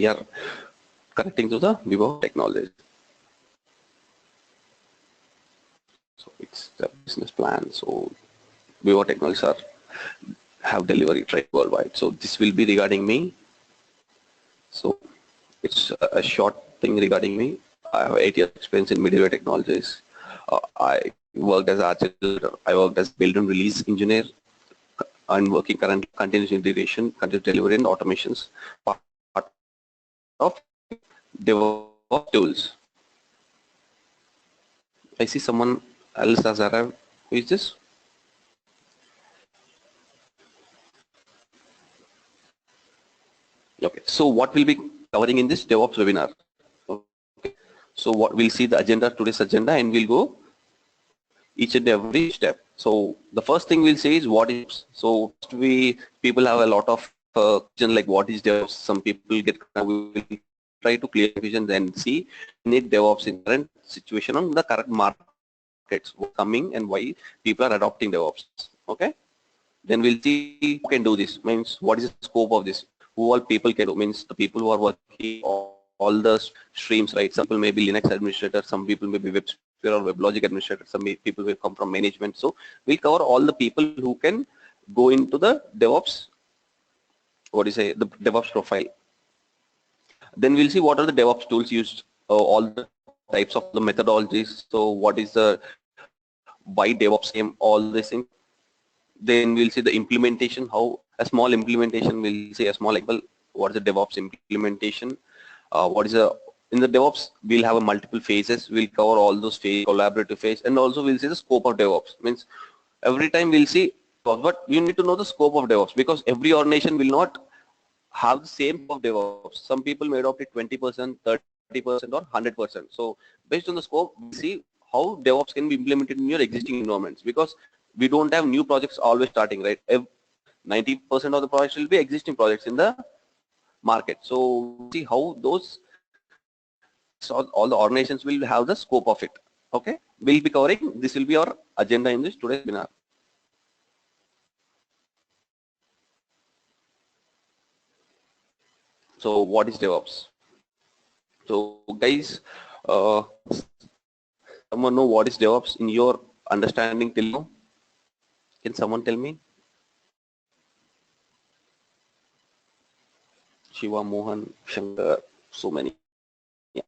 we are connecting to the Viva technology. So it's the business plan. So Viva technologies are have delivery right worldwide. So this will be regarding me. So it's a short thing regarding me. I have 8 years experience in middleware technologies. I worked as architect. I worked as build and release engineer. I'm working currently continuous integration, continuous delivery, and automations part of DevOps tools. I see someone else has arrived. Who is this? Okay. So what will be covering in this DevOps webinar? Okay. So what we'll see the agenda, today's agenda, and we'll go each and every step. So the first thing we'll say is what is. So people have a lot of question like what is DevOps. Some people get, we will try to clear vision and see need DevOps in current situation on the current markets coming and why people are adopting DevOps. Okay. Then we'll see who can do this. Means what is the scope of this? Who all people can do? Means the people who are working all the streams, right? Some people may be Linux administrator, some people may be WebSphere or WebLogic administrator, some people will come from management. So we'll cover all the people who can go into the DevOps, what do you say, the DevOps profile. Then we'll see what are the DevOps tools used, all the types of the methodologies. So what is the why DevOps came, all these things. Then we'll see the implementation, how a small implementation, we'll say a small example, what is the DevOps implementation, what is in the DevOps, we'll have a multiple phases, we'll cover all those phases, collaborative phase, and also we'll see the scope of DevOps. Means every time we'll see, but you need to know the scope of DevOps because every organization will not have the same of DevOps. Some people may adopt it 20%, 30% or 100%. So based on the scope, we see how DevOps can be implemented in your existing environments because we don't have new projects always starting, right? 90% of the projects will be existing projects in the market. So see how those, so all the organizations will have the scope of it. Okay, we'll be covering, this will be our agenda in this today's webinar. So what is DevOps? So guys, someone know what is DevOps in your understanding till now? Can someone tell me? Shiva, Mohan, Shankar, so many. Yeah.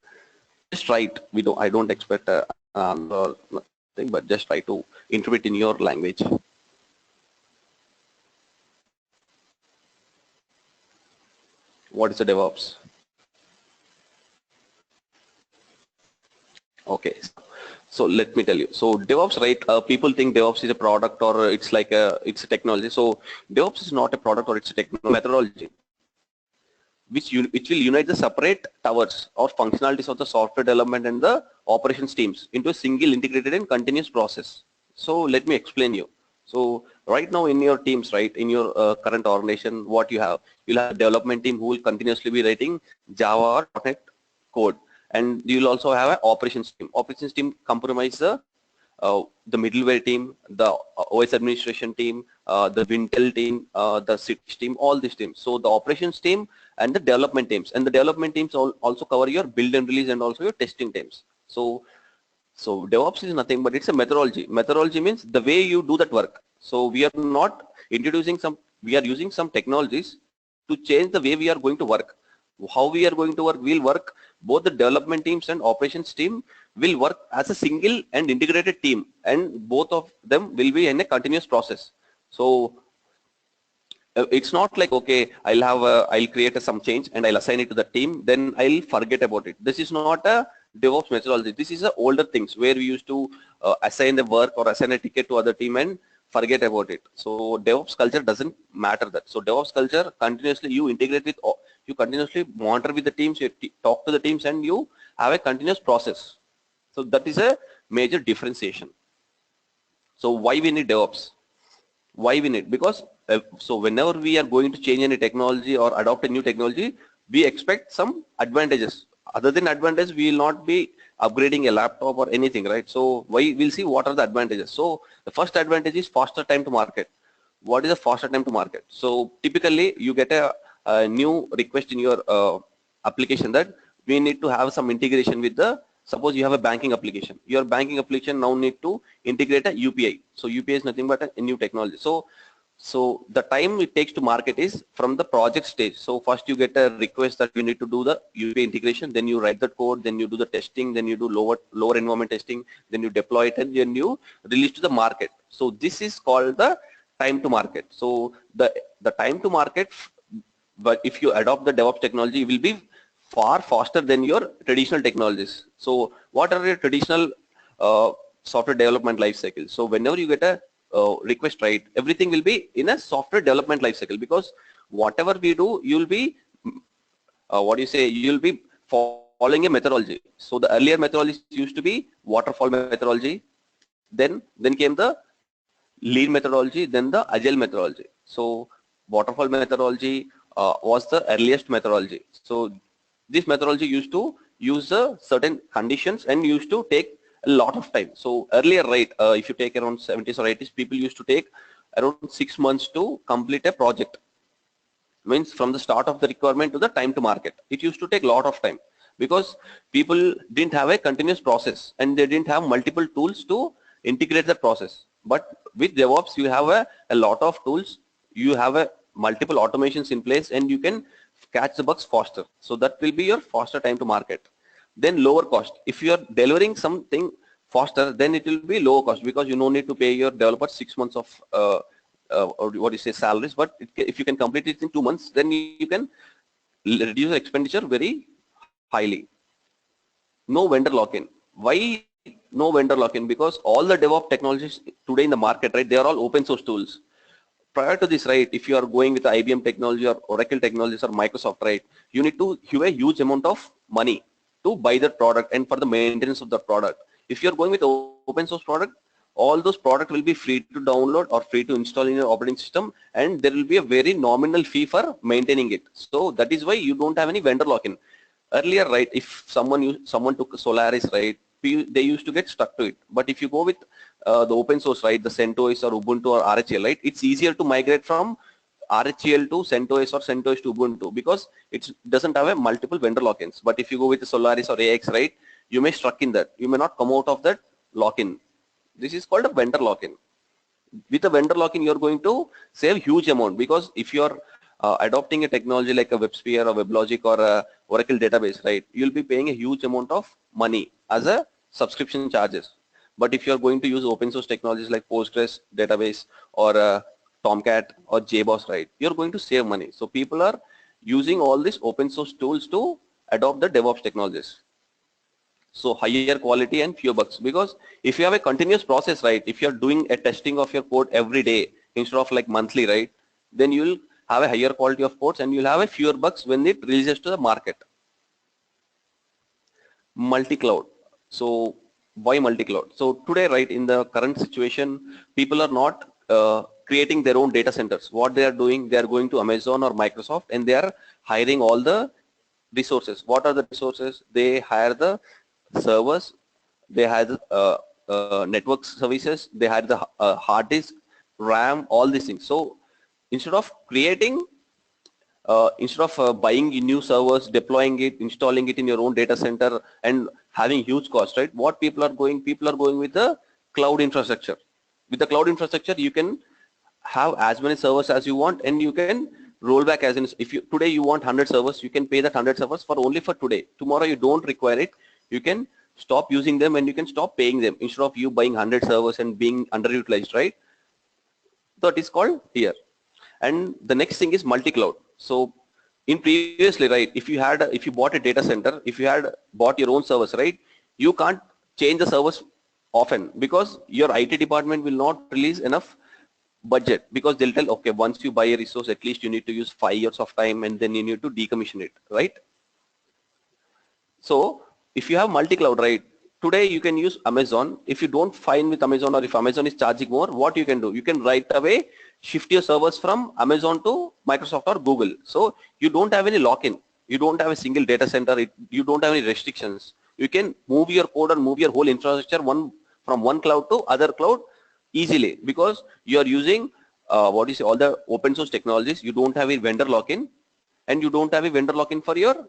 Just try it. I don't expect an answer or nothing, but just try to interpret in your language. What is the DevOps? Okay. So let me tell you. So DevOps, right? People think DevOps is a product or it's like it's a technology. So DevOps is not a product or it's a methodology, which will unite the separate towers or functionalities of the software development and the operations teams into a single integrated and continuous process. So let me explain you. So right now in your teams, right, in your current organization, what you'll have a development team who will continuously be writing Java or .NET code, and you'll also have an operations team. Operations team compromises the middleware team, the OS administration team, the Wintel team, the Citrix team, all these teams. So the operations team and the development teams, and the development teams also cover your build and release and also your testing teams. So DevOps is nothing but it's a methodology. Methodology means the way you do that work. So we are not introducing we are using some technologies to change the way we are going to work. How we are going to work, we'll work, both the development teams and operations team will work as a single and integrated team, and both of them will be in a continuous process. So it's not like, okay, I'll create some change and I'll assign it to the team, then I'll forget about it. This is not a DevOps methodology. This is a older things where we used to assign the work or assign a ticket to other team and forget about it. So DevOps culture doesn't matter that. So DevOps culture, continuously you integrate with, you continuously monitor with the teams, you talk to the teams, and you have a continuous process. So that is a major differentiation. So why we need DevOps? Why we need? Because so whenever we are going to change any technology or adopt a new technology, we expect some advantages. Other than advantages, we will not be upgrading a laptop or anything, right? So we'll see what are the advantages. So the first advantage is faster time to market. What is a faster time to market? So typically you get a new request in your application that we need to have some integration with the, suppose you have a banking application. Your banking application now need to integrate a UPI. So UPI is nothing but a new technology. So the time it takes to market is from the project stage. So first you get a request that you need to do the UPI integration, then you write the code, then you do the testing, then you do lower environment testing, then you deploy it, and then you release to the market. So this is called the time to market. So the time to market, but if you adopt the DevOps technology, will be far faster than your traditional technologies. So what are your traditional software development life cycle? So whenever you get a request, right, everything will be in a software development life cycle, because whatever we do, you'll be you'll be following a methodology. So the earlier methodology used to be waterfall methodology, then came the lean methodology, then the agile methodology. So waterfall methodology was the earliest methodology. So this methodology used to use certain conditions and used to take a lot of time. So earlier, right, if you take around 70s or 80s, people used to take around 6 months to complete a project. Means from the start of the requirement to the time to market, it used to take a lot of time, because people didn't have a continuous process and they didn't have multiple tools to integrate the process. But with DevOps, you have a lot of tools, you have a multiple automations in place, and you can catch the bugs faster. So that will be your faster time to market. Then lower cost. If you are delivering something faster, then it will be lower cost, because you don't need to pay your developers 6 months of or what do you say, salaries. But if you can complete it in 2 months, then you can reduce the expenditure very highly. No vendor lock-in. Why no vendor lock-in? Because all the DevOps technologies today in the market, right, they are all open source tools. Prior to this, right, if you are going with the IBM technology or Oracle technologies or Microsoft, right, you need to have a huge amount of money to buy that product and for the maintenance of the product. If you're going with open source product, all those products will be free to download or free to install in your operating system, and there will be a very nominal fee for maintaining it. So that is why you don't have any vendor lock-in. Earlier, right, if someone took Solaris, right, they used to get stuck to it. But if you go with the open source, right, the CentOS or Ubuntu or RHEL, right, it's easier to migrate from RHEL to CentOS or CentOS to Ubuntu, because it doesn't have a multiple vendor lock-ins. But if you go with the Solaris or AX, right, you may stuck in that. You may not come out of that lock-in. This is called a vendor lock-in. With a vendor lock-in, you're going to save huge amount, because if you're adopting a technology like a WebSphere or WebLogic or a Oracle database, right, you'll be paying a huge amount of money as a subscription charges. But if you're going to use open source technologies like Postgres database or Tomcat or JBoss, right, you're going to save money. So people are using all these open source tools to adopt the DevOps technologies. So higher quality and fewer bugs, because if you have a continuous process, right, if you're doing a testing of your code every day instead of like monthly, right, then you'll have a higher quality of codes and you'll have a fewer bugs when it releases to the market. Multi-cloud. So why multi-cloud? So today, right, in the current situation, people are not creating their own data centers. What they are doing, they are going to Amazon or Microsoft and they are hiring all the resources. What are the resources? They hire the servers, they hire the network services, they hire the hard disk, RAM, all these things. So instead of creating, buying new servers, deploying it, installing it in your own data center and having huge cost, right? What people are going with the cloud infrastructure. With the cloud infrastructure, you can have as many servers as you want, and you can roll back as in, if you today you want 100 servers, you can pay that 100 servers for only for today. Tomorrow you don't require it, you can stop using them and you can stop paying them, instead of you buying 100 servers and being underutilized, right? That is called here. And the next thing is multi-cloud. So in previously, right, if you bought a data center, if you had bought your own servers, right, you can't change the servers often, because your IT department will not release enough budget, because they'll tell, okay, once you buy a resource, at least you need to use 5 years of time and then you need to decommission it, right? So if you have multi-cloud, right, today you can use Amazon. If you don't find with Amazon, or if Amazon is charging more, what you can do, you can right away shift your servers from Amazon to Microsoft or Google. So you don't have any lock-in, you don't have a single data center, you don't have any restrictions. You can move your code or move your whole infrastructure from one cloud to other cloud easily, because you are using all the open source technologies. You don't have a vendor lock-in, and you don't have a vendor lock-in for your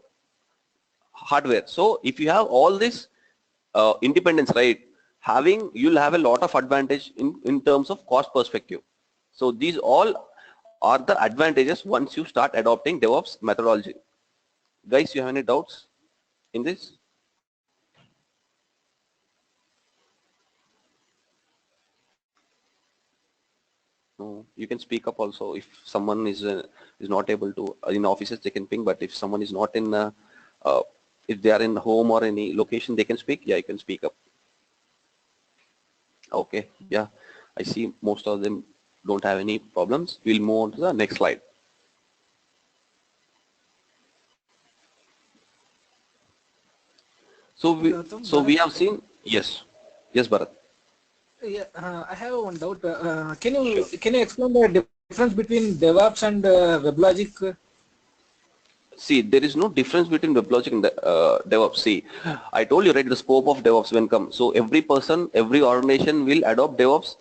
hardware. So if you have all this independence, right, you'll have a lot of advantage in terms of cost perspective. So these all are the advantages once you start adopting DevOps methodology. Guys, you have any doubts in this? No, you can speak up also. If someone is not able to in offices, they can ping. But if someone is not in, if they are in home or any location, they can speak. Yeah, you can speak up. Okay. Yeah, I see most of them don't have any problems. We'll move on to the next slide. So we have seen, yes, yes, Bharat. Yeah, I have one doubt. Can you explain the difference between DevOps and WebLogic? See, there is no difference between WebLogic and DevOps. See, I told you, right, the scope of DevOps when come. So every person, every organization will adopt DevOps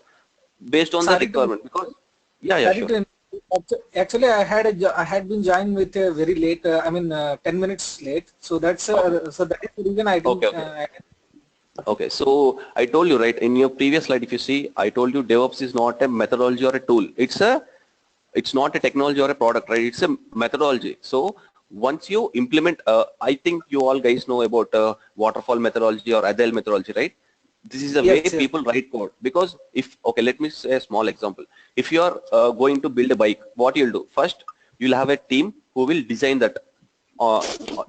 based on the Sorry to requirement. Because, yeah, sorry sure. to actually I had been joined with very late. I mean 10 minutes late. So that's Okay, so that is the reason I okay, didn't. okay. Okay, so I told you, right, in your previous slide, if you see, I told you DevOps is not a methodology or a tool. It's not a technology or a product, right? It's a methodology. So once you implement, I think you all guys know about waterfall methodology or agile methodology, right? This is the way Yes, yes. people write code. Because if, okay, let me say a small example. If you are going to build a bike, what you'll do? First, you'll have a team who will design that,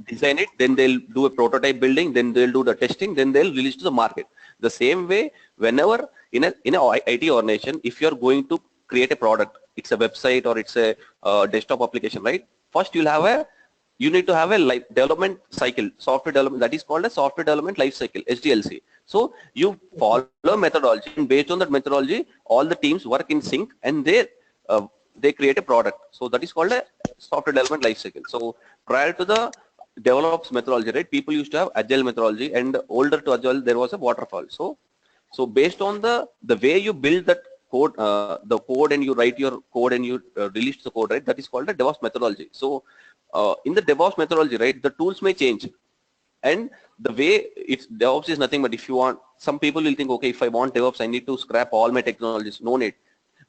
design it, then they'll do a prototype building, then they'll do the testing, then they'll release to the market. The same way, whenever in a IT organization, if you're going to create a product, it's a website or it's a desktop application, right? First, you need to have a development cycle, software development, that is called a software development life cycle, SDLC. So you follow methodology, and based on that methodology, all the teams work in sync, and they create a product. So that is called a software development life cycle. So prior to the DevOps methodology, right, people used to have agile methodology, and older to agile there was a waterfall. So based on the way you build that code, the code, and you write your code and you release the code, right, that is called a DevOps methodology. So in the DevOps methodology, right, the tools may change, and the way it's DevOps is nothing but, if you want, some people will think, okay, if I want DevOps, I need to scrap all my technologies. No need.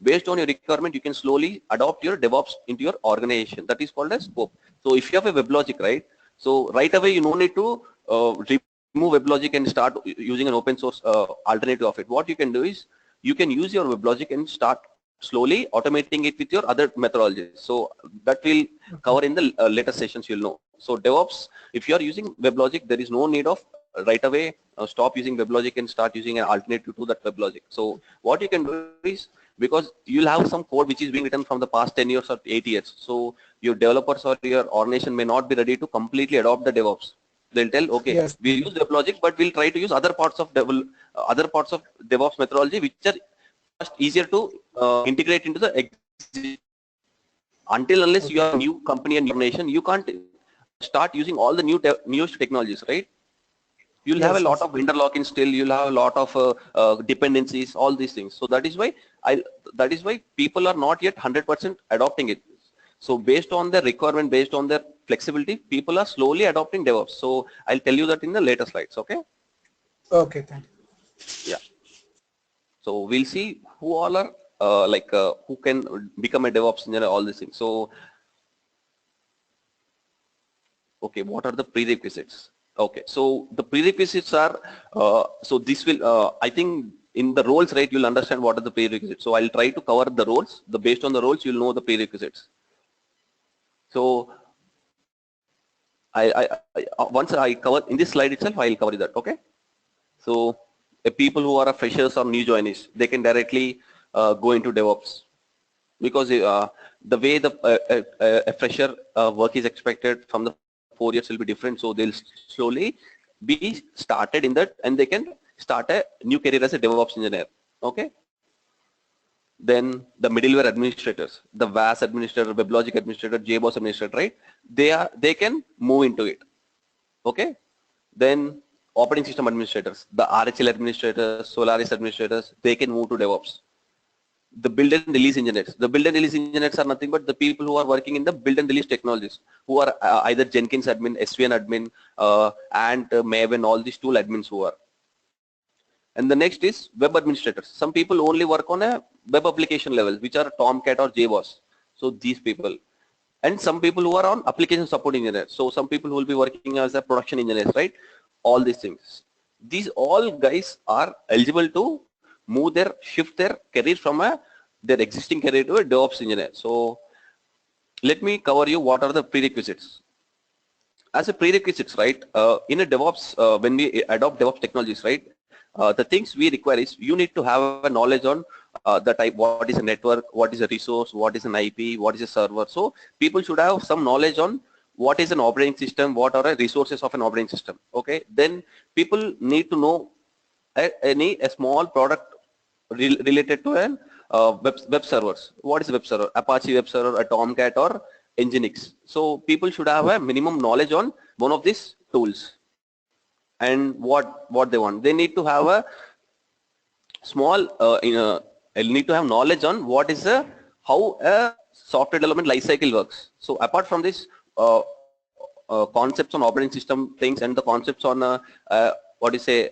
Based on your requirement, you can slowly adopt your DevOps into your organization. That is called a scope. So if you have a WebLogic, right, so right away you no need to remove WebLogic and start using an open source alternative of it. What you can do is you can use your WebLogic and start slowly automating it with your other methodologies. So that will cover in the later sessions, you'll know. So DevOps, if you are using WebLogic, there is no need of right away stop using WebLogic and start using an alternative to that WebLogic. So what you can do is, because you'll have some code which is being written from the past 10 years or 8 years. So your developers or your organization may not be ready to completely adopt the DevOps. They'll tell, okay, Yes. we'll use WebLogic, but we'll try to use other parts of DevOps methodology, which are just easier to integrate into the existing. Until unless you Okay. are a new company and new nation, you can't start using all the newest technologies, right? You'll have a Yes. lot Yes. of vendor lock-in still. You'll have a lot of dependencies, all these things. So that is why people are not yet 100% adopting it. So based on their requirement, based on their flexibility, people are slowly adopting DevOps. So I'll tell you that in the later slides. Okay. Okay. Thank you. Yeah. So we'll see who all are who can become a DevOps engineer, all these things. So okay, what are the prerequisites? Okay, so the prerequisites are, so this will, I think in the roles, right, you'll understand what are the prerequisites. So I'll try to cover the roles. Based on the roles, you'll know the prerequisites. So once I cover in this slide itself, I'll cover that. Okay. So people who are freshers or new joinees, they can directly go into DevOps, because the way a fresher work is expected from the 4 years will be different. So they'll slowly be started in that, and they can start a new career as a DevOps engineer. Okay. Then the middleware administrators, the VAS administrator, WebLogic administrator, JBoss administrator, right? They can move into it. Okay. Then operating system administrators, the RHL administrators, Solaris administrators, they can move to DevOps. the build and release engineers. The build and release engineers are nothing but the people who are working in the build and release technologies, who are either Jenkins admin, SVN admin, and Maven, all these tool admins who are. And the next is web administrators. Some people only work on a web application level, which are Tomcat or JBoss. So these people. And some people who are on application support engineers. So some people who will be working as a production engineers, right? All these things. These all guys are eligible to shift their career from their existing career to a DevOps engineer. So let me cover you what are the prerequisites. As a prerequisites, right? In a DevOps, when we adopt DevOps technologies, right? The things we require is you need to have a knowledge on the type, what is a network, what is a resource, what is an IP, what is a server. So people should have some knowledge on what is an operating system, what are the resources of an operating system. Okay, then people need to know a small product related to an web servers. What is a web server? Apache web server, a Tomcat, or Nginx. So people should have a minimum knowledge on one of these tools. And what they want, they need to have a small need to have knowledge on what is how a software development lifecycle works. So apart from this concepts on operating system things and the concepts on what you say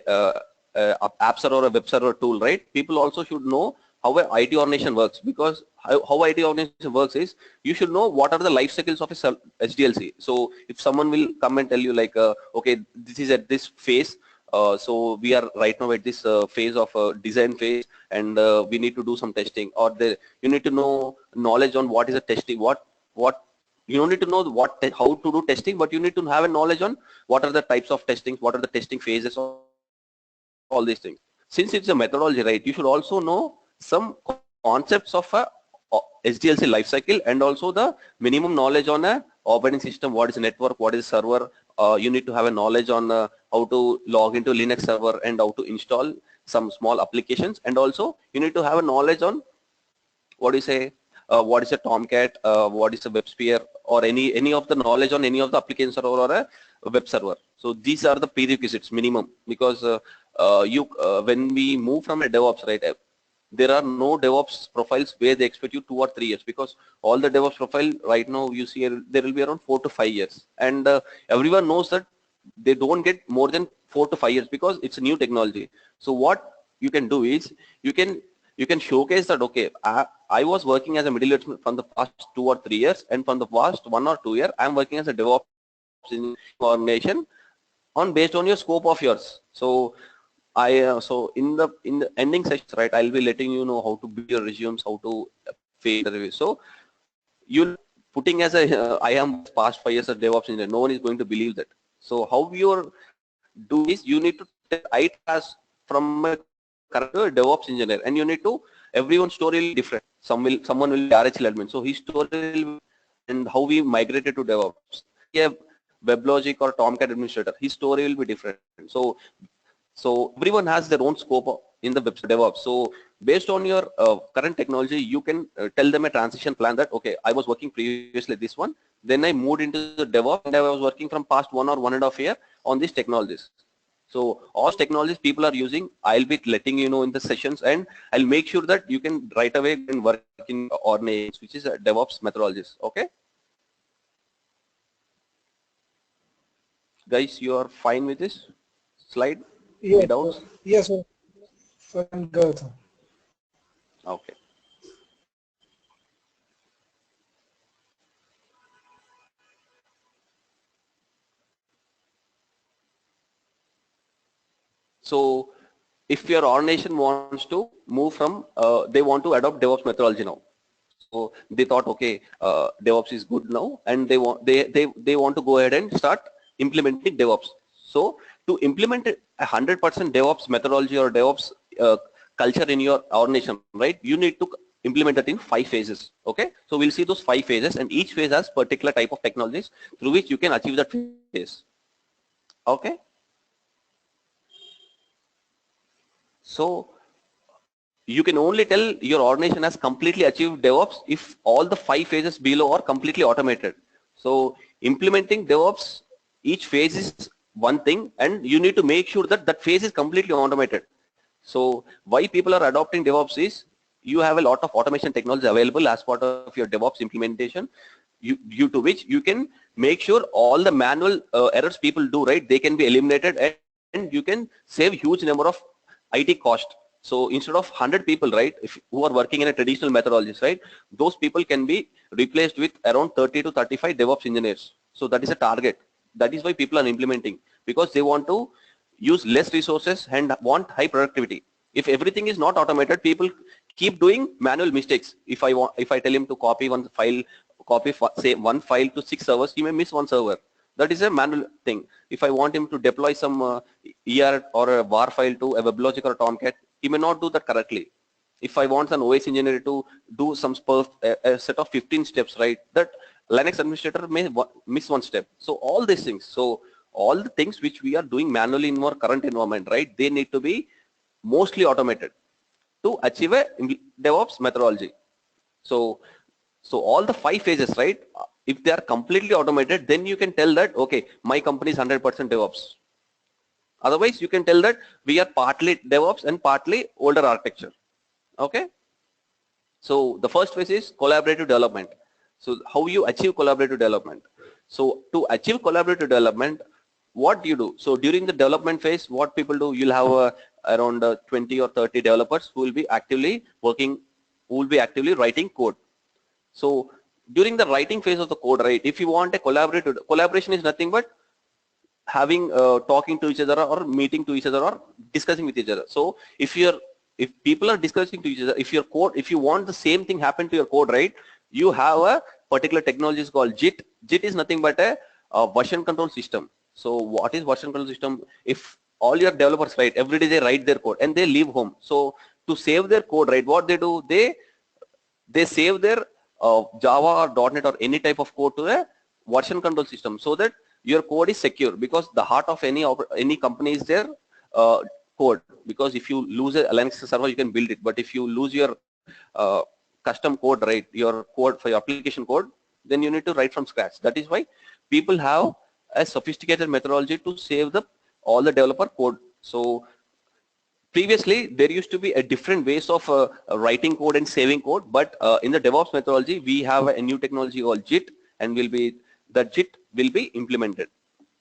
app server or a web server tool, right? People also should know how a IT organization works, because how IT organization works is you should know what are the life cycles of a SDLC. So if someone will come and tell you like, okay, this is at this phase, so we are right now at this phase of design phase, and we need to do some testing, or you need to know knowledge on what is a testing, what you don't need to know how to do testing, but you need to have a knowledge on what are the types of testing, what are the testing phases, all these things. Since it's a methodology, right, you should also know some concepts of a SDLC lifecycle, and also the minimum knowledge on a operating system, what is a network, what is a server. You need to have a knowledge on how to log into Linux server and how to install some small applications, and also you need to have a knowledge on what is a Tomcat, what is a WebSphere, or any of the knowledge on any of the application server or a web server. So these are the prerequisites minimum, because when we move from a DevOps, right, there are no DevOps profiles where they expect you 2 or 3 years, because all the DevOps profile right now you see there will be around 4 to 5 years, and everyone knows that they don't get more than 4 to 5 years because it's a new technology. So what you can do is you can showcase that, okay, I was working as a middle from the past 2 or 3 years, and from the past 1 or 2 years I'm working as a DevOps in organization based on your scope of yours. So so in the ending session, right, I'll be letting you know how to build your resumes, how to face interview. So you putting as a I am past 5 years of DevOps engineer, no one is going to believe that. So how you're doing is you need to tell I as from a DevOps engineer, and you need to, everyone's story will be different. Someone will be RHL admin, so his story will, and how we migrated to DevOps. Yeah, WebLogic or Tomcat administrator, his story will be different. So everyone has their own scope in the web DevOps. So based on your current technology, you can tell them a transition plan that, okay, I was working previously this one, then I moved into the DevOps, and I was working from past 1 or 1.5 year on these technologies. So all technologies people are using, I'll be letting you know in the sessions, and I'll make sure that you can right away and work in organizations, which is a DevOps methodologies. Okay, guys, you are fine with this slide? Yes, Any doubts? yes, sir. Fine, Gautam. Okay. So if your organization wants to move from, they want to adopt DevOps methodology now. So they thought, okay, DevOps is good now, and they want to go ahead and start implementing DevOps. So to implement 100% DevOps methodology or DevOps culture in your organization, right, you need to implement it in 5 phases. Okay, so we'll see those 5 phases, and each phase has particular type of technologies through which you can achieve that phase. Okay. So you can only tell your organization has completely achieved DevOps if all the 5 phases below are completely automated. So implementing DevOps, each phase is one thing, and you need to make sure that that phase is completely automated. So why people are adopting DevOps is, you have a lot of automation technology available as part of your DevOps implementation, due to which you can make sure all the manual errors people do, right, they can be eliminated, and you can save huge number of IT cost. So instead of 100 people, right, who are working in a traditional methodologies, right, those people can be replaced with around 30 to 35 DevOps engineers. So that is a target. That is why people are implementing, because they want to use less resources and want high productivity. If everything is not automated, people keep doing manual mistakes. If I tell him to copy one file, say one file to 6 servers, he may miss one server. That is a manual thing. If I want him to deploy some ER or a var file to a WebLogic or Tomcat, he may not do that correctly. If I want an OS engineer to do some a set of 15 steps, right, that Linux administrator may miss one step. So all these things, so all the things which we are doing manually in our current environment, right, they need to be mostly automated to achieve a DevOps methodology. So all the 5 phases, right, if they are completely automated, then you can tell that, okay, my company is 100% DevOps. Otherwise, you can tell that we are partly DevOps and partly older architecture. Okay. So the first phase is collaborative development. So how you achieve collaborative development? So to achieve collaborative development, what do you do? So during the development phase, what people do, you'll have around 20 or 30 developers who will be actively working, who will be actively writing code. So during the writing phase of the code, right, if you want a collaboration is nothing but having talking to each other or meeting to each other or discussing with each other. So if people are discussing to each other, if you want the same thing happen to your code, right, you have a particular technology is called JIT. JIT is nothing but a version control system. So what is version control system? If all your developers, right, every day they write their code and they leave home. So to save their code, right, what they do, they save their Java or .NET or any type of code to a version control system, so that your code is secure, because the heart of any company is their code. Because if you lose a Linux server, you can build it, but if you lose your custom code, right, your code for your application code, then you need to write from scratch. That is why people have a sophisticated methodology to save all the developer code. So previously there used to be a different ways of writing code and saving code, but in the DevOps methodology we have a new technology called JIT, and the JIT will be implemented.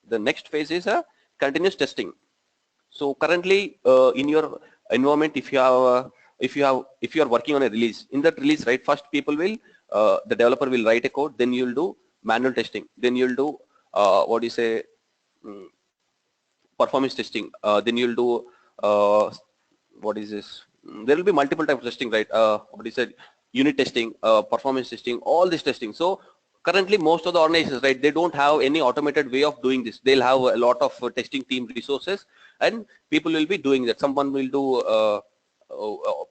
The next phase is a continuous testing. So currently in your environment, if you are working on a release, in that release, right, first people will the developer will write a code, then you'll do manual testing, then you'll do performance testing, then you'll do what is this? There will be multiple types of testing, right? Unit testing, performance testing, all this testing. So currently most of the organizations, right, they don't have any automated way of doing this. They'll have a lot of testing team resources, and people will be doing that. Someone will do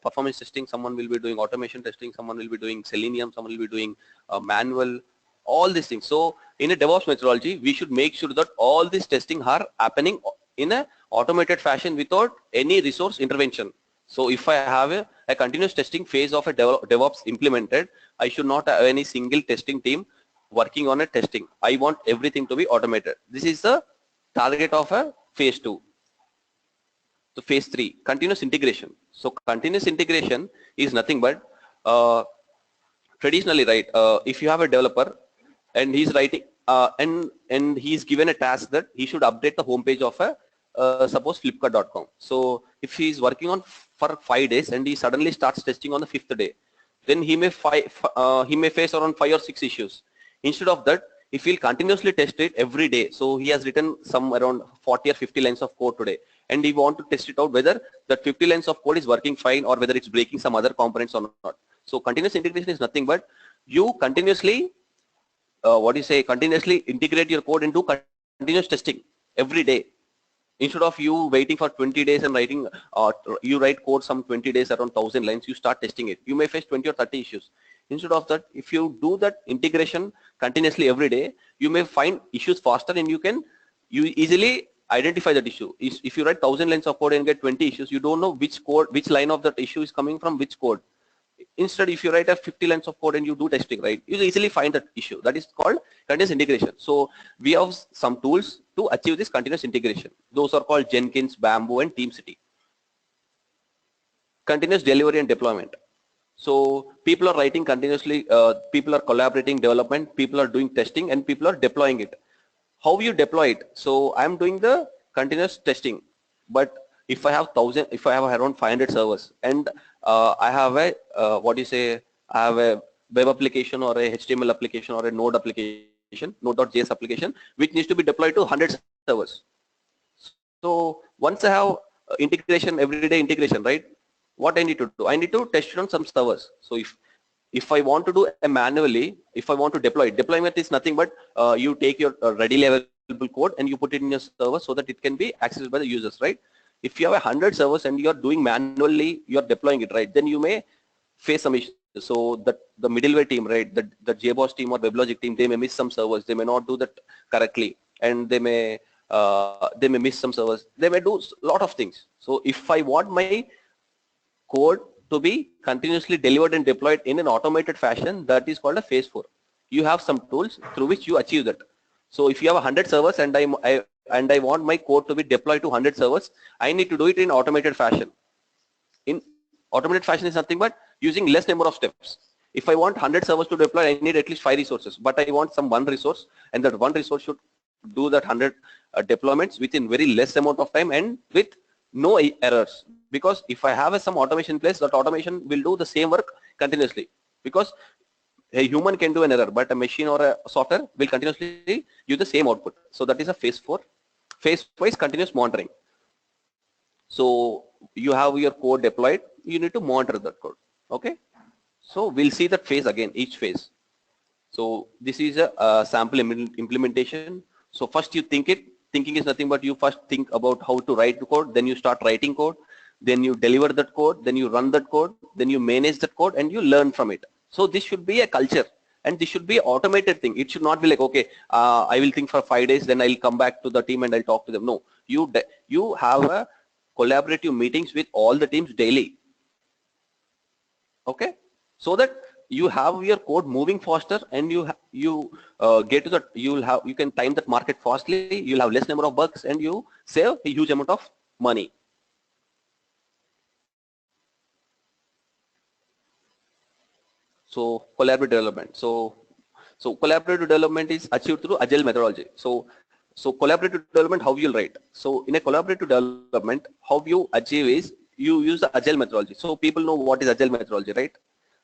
performance testing, someone will be doing automation testing, someone will be doing Selenium, someone will be doing manual, all these things. So in a DevOps methodology, we should make sure that all these testing are happening in a automated fashion without any resource intervention. So if I have a continuous testing phase of a DevOps implemented, I should not have any single testing team working on a testing. I want everything to be automated. This is the target of a phase 2. So phase 3, continuous integration. So continuous integration is nothing but traditionally, right, if you have a developer and he's writing and he's given a task that he should update the homepage of a suppose flipkart.com. So if he's working on for 5 days and he suddenly starts testing on the 5th day, then he may face around 5 or 6 issues. Instead of that, if he'll continuously test it every day, so he has written some around 40 or 50 lines of code today, and he want to test it out whether that 50 lines of code is working fine or whether it's breaking some other components or not. So continuous integration is nothing but you continuously continuously integrate your code into continuous testing every day. Instead of you waiting for 20 days and writing, you write code some 20 days around 1000 lines, you start testing it. You may face 20 or 30 issues. Instead of that, if you do that integration continuously every day, you may find issues faster, and you easily identify that issue. If you write 1000 lines of code and get 20 issues, you don't know which line of that issue is coming from which code. Instead, if you write a 50 lines of code and you do testing, right, you easily find that issue. That is called continuous integration. So we have some tools to achieve this continuous integration. Those are called Jenkins, Bamboo, and TeamCity. Continuous delivery and deployment. So people are writing continuously, people are collaborating development, people are doing testing, and people are deploying it. How you deploy it? So I'm doing the continuous testing, but if I have if I have around 500 servers, and I have a what do you say, I have a web application or a HTML application or a Node application, Node.js application, which needs to be deployed to 100 servers. So once I have integration, everyday integration, right? What I need to do? I need to test it on some servers. So if I want to do a manually, if I want to deploy it, deployment is nothing but you take your readily available code and you put it in your server so that it can be accessed by the users, right? If you have 100 servers and you're doing manually, you're deploying it, right? Then you may face some issues. So that the middleware team, right? The JBoss team or WebLogic team, they may miss some servers. They may not do that correctly, and they may miss some servers. They may do a lot of things. So if I want my code to be continuously delivered and deployed in an automated fashion, that is called a phase 4. You have some tools through which you achieve that. So if you have 100 servers and I want my code to be deployed to 100 servers, I need to do it in automated fashion. In automated fashion is nothing but using less number of steps. If I want 100 servers to deploy, I need at least 5 resources, but I want some one resource, and that one resource should do that 100 deployments within very less amount of time and with no errors. Because if I have some automation in place, that automation will do the same work continuously. Because a human can do an error, but a machine or a software will continuously use the same output. So that is a phase 4. Phase 5 is continuous monitoring. So you have your code deployed, you need to monitor that code. Okay. So we'll see that phase again, each phase. So this is a sample implementation. So first you think it. Thinking is nothing but you first think about how to write the code, then you start writing code, then you deliver that code, then you run that code, then you manage that code, and you learn from it. So this should be a culture, and this should be an automated thing. It should not be like, okay, I will think for 5 days, then I'll come back to the team and I'll talk to them. No, you have a collaborative meetings with all the teams daily. Okay, so that you have your code moving faster, and you get to the you can time that market fastly. You'll have less number of bugs, and you save a huge amount of money. So collaborative development. So collaborative development is achieved through agile methodology. So collaborative development, how you'll write. So in a collaborative development, how you achieve is you use the agile methodology. So people know what is agile methodology, right?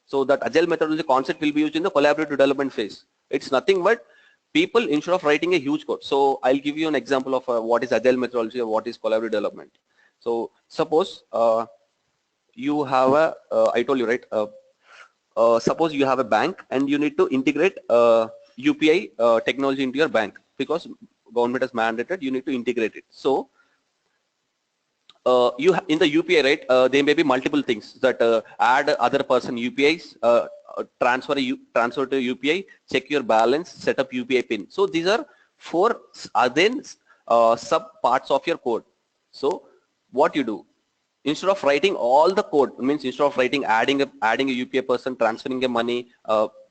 So that agile methodology concept will be used in the collaborative development phase. It's nothing but people, instead of writing a huge code. So I'll give you an example of what is agile methodology or what is collaborative development. So suppose you have a, I told you, right? Suppose you have a bank and you need to integrate UPI technology into your bank, because government has mandated you need to integrate it. So in the UPI, right, there may be multiple things that add other person UPIs, transfer to UPI, check your balance, set up UPI pin. So these are 4 then sub parts of your code. So what you do, instead of writing all the code, means instead of writing adding a UPI person, transferring the money,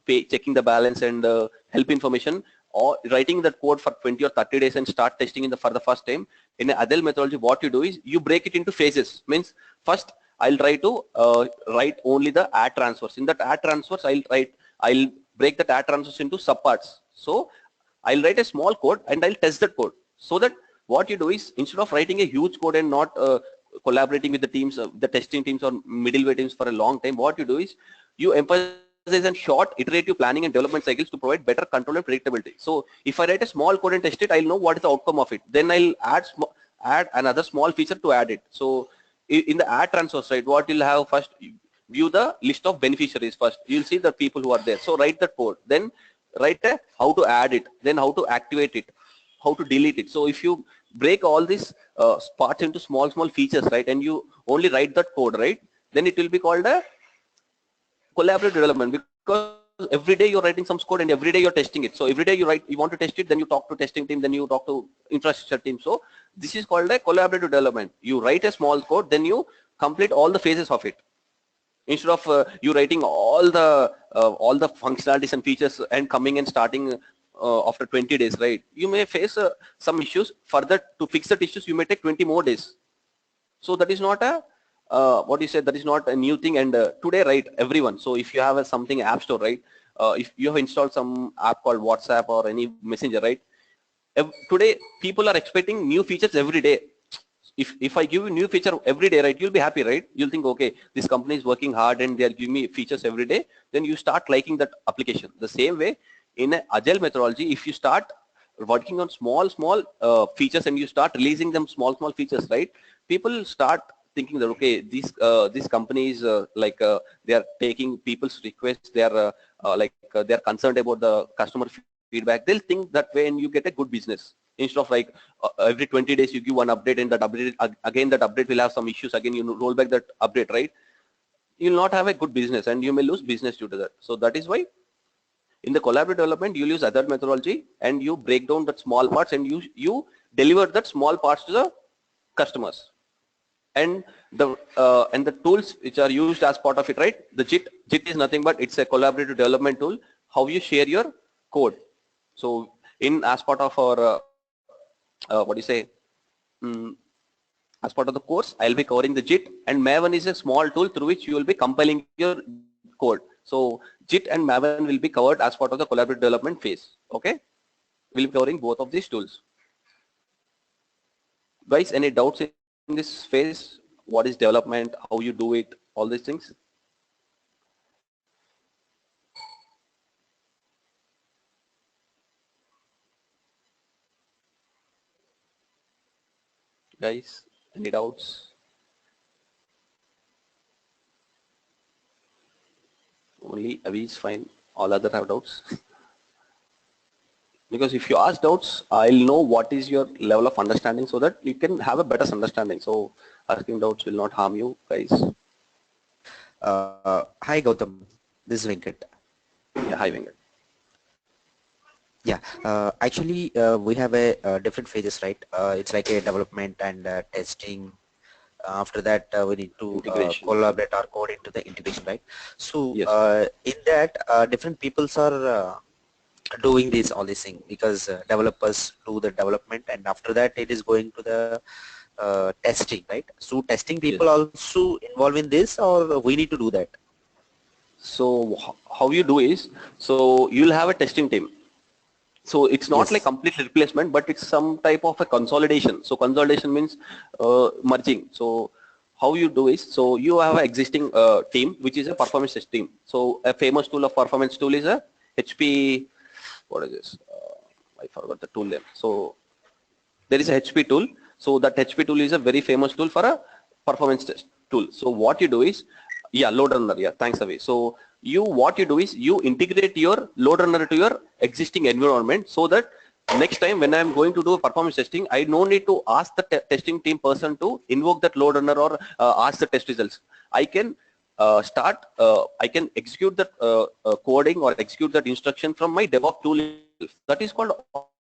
checking the balance and help information, or writing that code for 20 or 30 days and start testing for the first time, in a agile methodology, what you do is you break it into phases. Means first I'll try to write only the add transfers. In that add transfers, I'll break that add transfers into subparts. So I'll write a small code and I'll test that code. So that what you do is, instead of writing a huge code and not collaborating with the teams, the testing teams or middleware teams for a long time, what you do is you emphasize on short iterative planning and development cycles to provide better control and predictability. So if I write a small code and test it, I'll know what is the outcome of it. Then I'll add another small feature to add it. So in the add transfer side, what you'll have first, view the list of beneficiaries first. You'll see the people who are there. So write the code, then write how to add it, then how to activate it, how to delete it. So if you break all these parts into small features, right, and you only write that code, right, then it will be called a collaborative development, because every day you're writing some code and every day you're testing it. So every day you want to test it, then you talk to testing team, then you talk to infrastructure team. So this is called a collaborative development. You write a small code, then you complete all the phases of it. Instead of you writing all the functionalities and features and coming and starting after 20 days, right? You may face some issues. Further, to fix the issues, you may take 20 more days. So that is not a what you said, that is not a new thing. And today, right, everyone. So if you have something app store, right, if you have installed some app called WhatsApp or any messenger, right, today people are expecting new features every day. If I give you new feature every day, right, you'll be happy, right? You'll think, okay, this company is working hard and they're giving me features every day. Then you start liking that application. The same way in an agile methodology, if you start working on small features and you start releasing them small features, right, people start thinking that, okay, these companies they are taking people's requests, they are they are concerned about the customer feedback. They'll think that way and you get a good business, instead of like every 20 days you give one update and that update again, that update will have some issues, again you roll back that update, right? You'll not have a good business and you may lose business due to that. So that is why in the collaborative development you'll use other methodology and you break down that small parts and you deliver that small parts to the customers. And the tools which are used as part of it, right? The JIT is nothing but it's a collaborative development tool, how you share your code. So in as part of our what do you say, as part of the course, I'll be covering the JIT, and Maven is a small tool through which you will be compiling your code. So JIT and Maven will be covered as part of the collaborative development phase. Okay, we'll be covering both of these tools. Guys, any doubts in this phase? What is development? How you do it? All these things. Guys, any doubts? Only Avi is fine. All other have doubts. Because if you ask doubts, I'll know what is your level of understanding so that you can have a better understanding. So asking doubts will not harm you, guys. Hi Gautam, this is Venkat. Yeah, hi Venkat. Yeah, actually we have a different phases, right? It's like a development and testing. After that we need to collaborate our code into the integration, right? So yes. In that different peoples are doing all these things, because developers do the development and after that it is going to the testing, right? So testing people yes. also involved in this, or we need to do that? So how you do is, so you'll have a testing team. So it's not Yes. like complete replacement, but it's some type of a consolidation. So consolidation means merging. So how you do is, so you have an existing team, which is a performance test team. So a famous tool of performance tool is a HP, what is this? I forgot the tool name. So there is a HP tool. So that HP tool is a very famous tool for a performance test tool. So what you do is, yeah, load runner. Yeah, thanks away. So what you do is you integrate your load runner to your existing environment, so that next time when I'm going to do performance testing, I no need to ask the testing team person to invoke that load runner or ask the test results. I can I can execute that coding or execute that instruction from my DevOps tool. That is called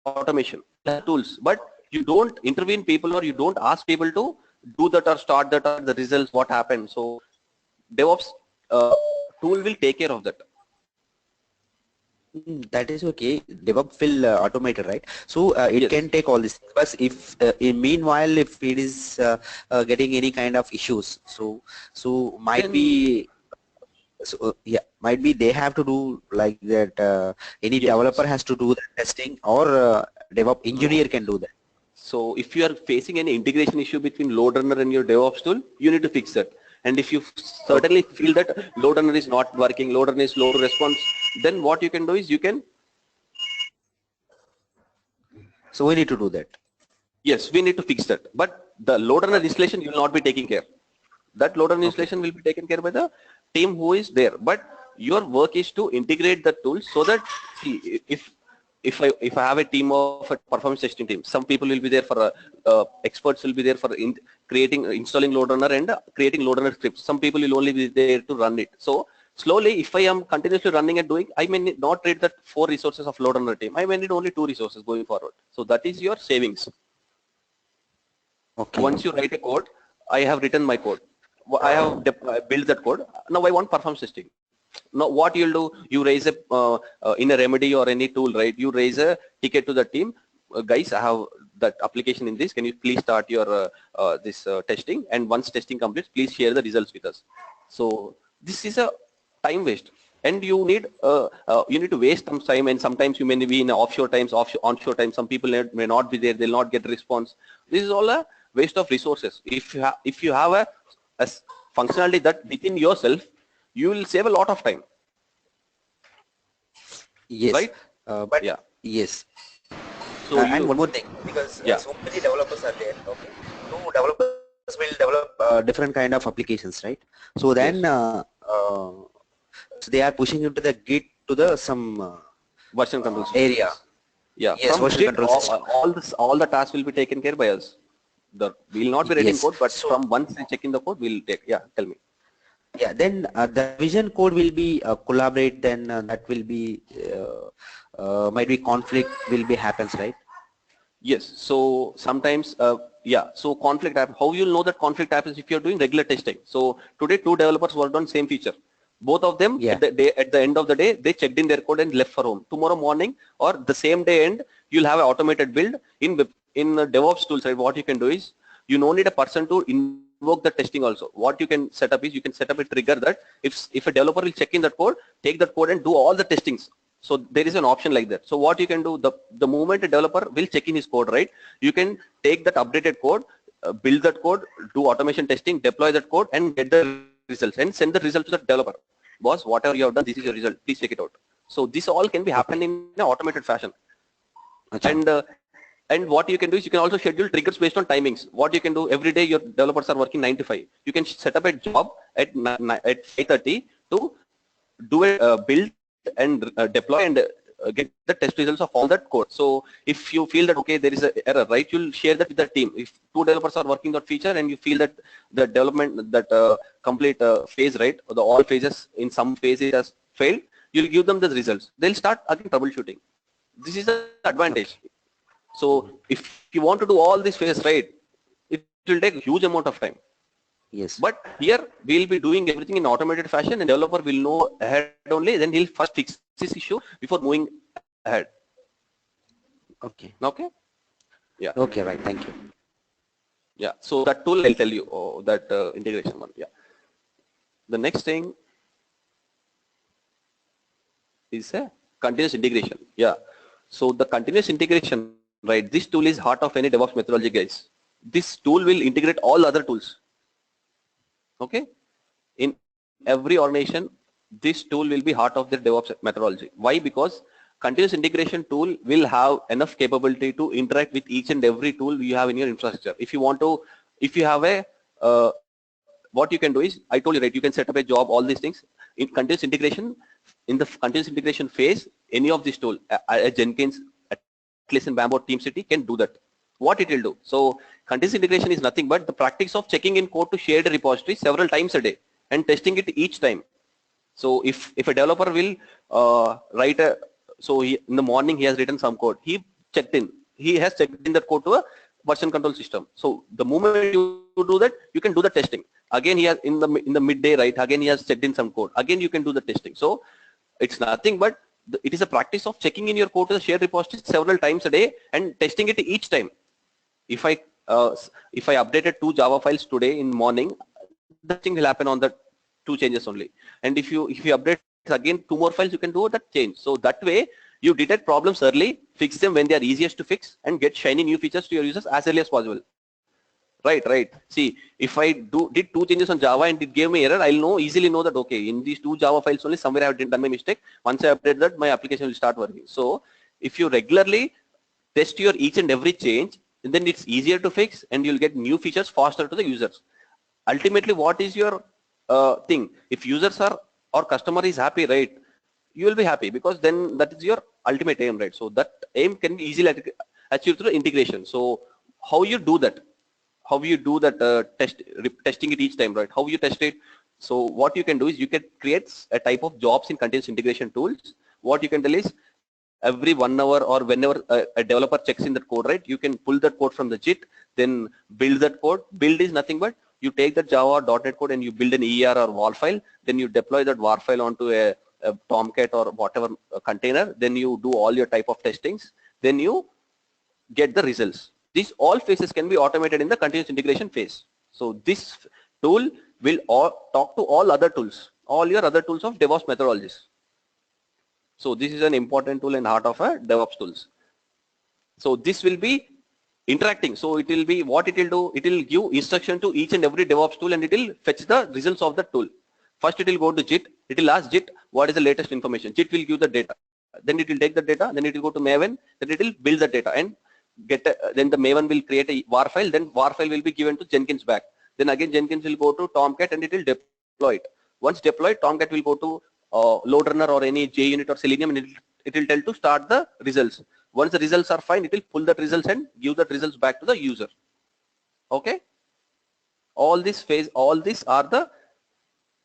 automation tools. But you don't intervene people, or you don't ask people to do that or start that or the results, what happened. So DevOps tool will take care of that. That is okay. DevOps will automate it, right? So it Yes. can take all these things. But if in meanwhile, if it is getting any kind of issues, so might Then, be, so yeah, might be they have to do like that. Any yes. developer has to do the testing, or DevOps engineer can do that. So if you are facing any integration issue between load runner and your DevOps tool, you need to fix that. And if you certainly feel that load runner is not working, load runner is slow to response, then what you can do is you can. So we need to do that. Yes, we need to fix that. But the load runner installation, you will not be taking care. That load runner installation will be taken care by the team who is there. But your work is to integrate the tools, so that, see, if I have a team of a performance testing team, some people will be there for experts will be there for installing load runner and creating load runner scripts. Some people will only be there to run it. So slowly, if I am continuously running and doing, I may not need that 4 resources of load runner team. I may need only 2 resources going forward. So that is your savings. Okay. Once you write a code, I have written my code. I have built that code. Now I want performance testing. Now what you'll do, you raise a in a remedy or any tool, right? You raise a ticket to the team. guys, I have that application in this. Can you please start your this testing? And once testing completes, please share the results with us. So this is a time waste, and you need to waste some time, and sometimes you may be in offshore times, onshore times. Some people may not be there; they'll not get response. This is all a waste of resources. If you have a functionality that within yourself, you will save a lot of time, Yes. right? But Yeah. yes. So And one more thing, because yeah. so many developers are there. Okay. So developers will develop different kind of applications, right? So then Yes. so they are pushing into the Git to the some Version control system. area. Yes. Yeah. Yes, From version Git, control system. all the tasks will be taken care by us. We'll not be writing Yes. code, but So from once we check in the code, we'll take. Yeah. Tell me. yeah, then the vision code will be collaborate. Then that will be might be conflict will be happens, right? Yes. So sometimes, yeah. So conflict happens. How you'll know that conflict happens if you're doing regular testing? So today, two developers worked on same feature. Both of them Yeah. at the end of the day, they checked in their code and left for home. Tomorrow morning or the same day end, you'll have an automated build in the DevOps tools. Right? What you can do is you don't need a person to invoke the testing also. What you can set up is you can set up a trigger that if a developer will check in that code, take that code and do all the testings. So there is an option like that. So what you can do, the moment a developer will check in his code, right, you can take that updated code, build that code, do automation testing, deploy that code, and get the results and send the result to the developer. Boss, whatever you have done, this is your result. Please check it out. So this all can be happen in an automated fashion. Acha. And what you can do is you can also schedule triggers based on timings. What you can do, every day your developers are working 9 to 5. You can set up a job at 5:30 to do a build and deploy and get the test results of all that code. So if you feel that okay, there is an error, right, you'll share that with the team. If two developers are working that feature and you feel that the development, that complete phase, right, or the all phases in some phase it has failed, you'll give them the results. They'll start again troubleshooting. This is the advantage. So if you want to do all these phases, right, it will take a huge amount of time. Yes. But here we'll be doing everything in automated fashion, and developer will know ahead only. Then he'll first fix this issue before moving ahead. Okay. Okay. Yeah. Okay. Right. Thank you. Yeah. So that tool I'll tell you. That integration one. Yeah. The next thing is a continuous integration. Yeah. So the continuous integration, right? This tool is heart of any DevOps methodology, guys. This tool will integrate all other tools. Okay. In every organization, this tool will be heart of their DevOps methodology. Why? Because continuous integration tool will have enough capability to interact with each and every tool you have in your infrastructure. If you want to, if you have a, what you can do is, I told you, right, you can set up a job, all these things. In continuous integration, in the continuous integration phase, any of these tool, a Jenkins, Atlas and Bamboo, TeamCity can do that. What it will do? So continuous integration is nothing but the practice of checking in code to shared repository several times a day and testing it each time. So if a developer will write a, so in the morning he has written some code, he has checked in that code to a version control system. So the moment you do that, you can do the testing. Again, he has in the midday, right? Again, he has checked in some code. Again, you can do the testing. So it's nothing but it is a practice of checking in your code to the shared repository several times a day and testing it each time. If I updated 2 Java files today in morning, the thing will happen on the 2 changes only. And if you update again 2 more files, you can do that change. So that way you detect problems early, fix them when they are easiest to fix, and get shiny new features to your users as early as possible. Right. See, if I did 2 changes on Java and it gave me error, I'll easily know that okay, in these 2 Java files only somewhere I have done my mistake. Once I update that, my application will start working. So if you regularly test your each and every change, then it's easier to fix and you'll get new features faster to the users. Ultimately, what is your thing? If users are or customer is happy, right, you will be happy because then that is your ultimate aim, right? So that aim can be easily achieved through integration. So how you do that? How you do that testing it each time, right? How you test it? So what you can do is you can create a type of jobs in continuous integration tools. What you can tell is every 1 hour or whenever a developer checks in that code, right, you can pull that code from the JIT, then build that code. Build is nothing but you take the Java or .NET code and you build an ER or WAR file, then you deploy that WAR file onto a Tomcat or whatever container, then you do all your type of testings, then you get the results. These all phases can be automated in the continuous integration phase. So this tool will talk to all other tools, all your other tools of DevOps methodologies. So this is an important tool and heart of a DevOps tools. So this will be interacting. So it will be what it will do. It will give instruction to each and every DevOps tool, and it will fetch the results of the tool. First, it will go to JIT. It will ask JIT what is the latest information. JIT will give the data. Then it will take the data. Then it will go to Maven. Then it will build the data and get. Then the Maven will create a var file. Then var file will be given to Jenkins back. Then again Jenkins will go to Tomcat and it will deploy it. Once deployed, Tomcat will go to LoadRunner or any JUnit or Selenium, and it will tell to start the results. Once the results are fine, it will pull the results and give the results back to the user. Okay. All these are the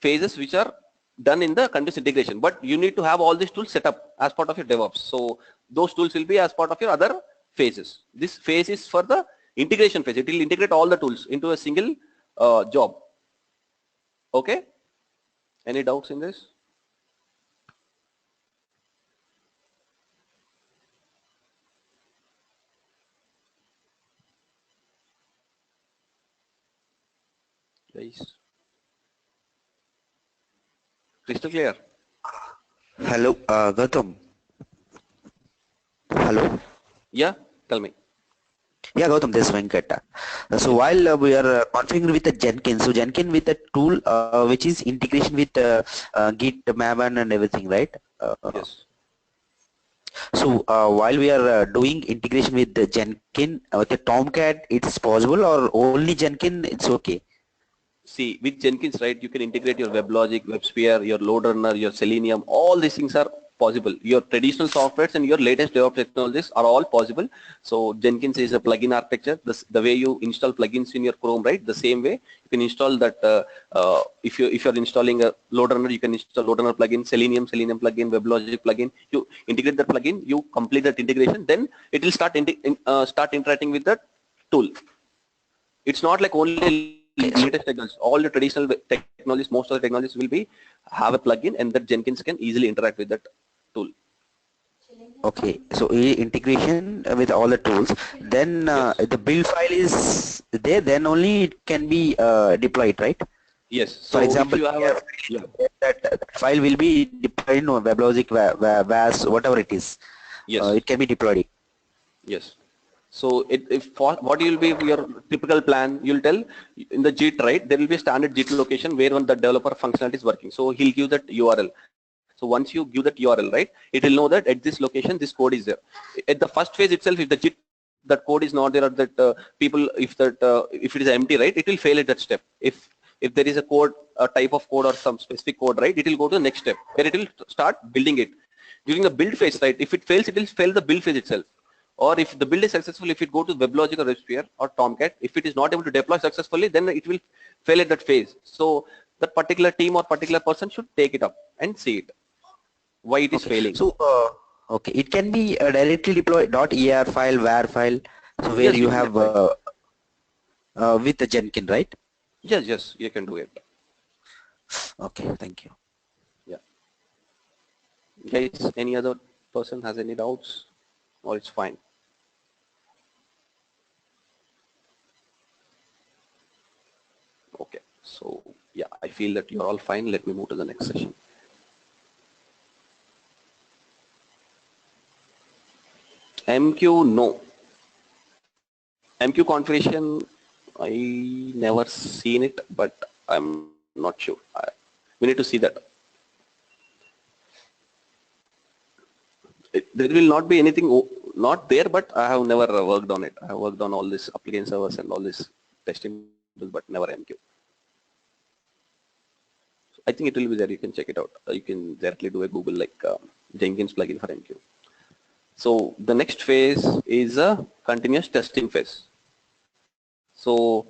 phases which are done in the continuous integration. But you need to have all these tools set up as part of your DevOps. So those tools will be as part of your other phases. This phase is for the integration phase. It will integrate all the tools into a single job. Okay. Any doubts in this? Guys, crystal clear. Hello, Gautam. Hello. Yeah, tell me. Yeah, Gautam, this is Venkat. So while we are configuring with the Jenkins, so Jenkins with a tool which is integration with Git, Maven, and everything, right? Yes. So while we are doing integration with the Jenkins, with the Tomcat, it's possible, or only Jenkins, it's okay? See, with Jenkins, right, you can integrate your WebLogic, WebSphere, your LoadRunner, your Selenium. All these things are possible. Your traditional softwares and your latest DevOps technologies are all possible. So Jenkins is a plugin architecture. The way you install plugins in your Chrome, right? The same way you can install that. If you're installing a LoadRunner, you can install LoadRunner plugin, Selenium plugin, WebLogic plugin. You integrate that plugin, you complete that integration, then it will start interacting with the tool. It's not like only latest technologies. All the traditional technologies, most of the technologies will be have a plugin, and that Jenkins can easily interact with that tool. Okay, so integration with all the tools, then Yes. the build file is there, then only it can be deployed, right? Yes. So For example, if you have that file will be deployed in WebLogic, VAS, whatever it is. yes, It can be deployed. yes. So what will be your typical plan? You'll tell in the JIT, right? There will be a standard JIT location where the developer functionality is working. So he'll give that URL. So once you give that URL, right, it will know that at this location this code is there. At the first phase itself, if the JIT that code is not there, or that if it is empty, right, it will fail at that step. If there is a code, a type of code or some specific code, right, it will go to the next step where it will start building it. During the build phase, right, if it fails, it will fail the build phase itself. Or if the build is successful, if it go to WebLogic or WebSphere or Tomcat, if it is not able to deploy successfully, then it will fail at that phase. So that particular team or particular person should take it up and see it, why it is failing. So okay, it can be directly deployed .er file, var file, so where Yes, you you can have deploy. with the Jenkins, right? Yes, you can do it. Okay, thank you. Yeah. Guys, any other person has any doubts, or it's fine? Okay, so yeah, I feel that you're all fine. Let me move to the next session. MQ, no. MQ configuration, I never seen it, but I'm not sure. We need to see that. There will not be anything not there, but I have never worked on it. I have worked on all this application servers and all this testing, but never MQ. I think it will be there. You can check it out. You can directly do a Google like Jenkins plugin for MQ. So the next phase is a continuous testing phase. So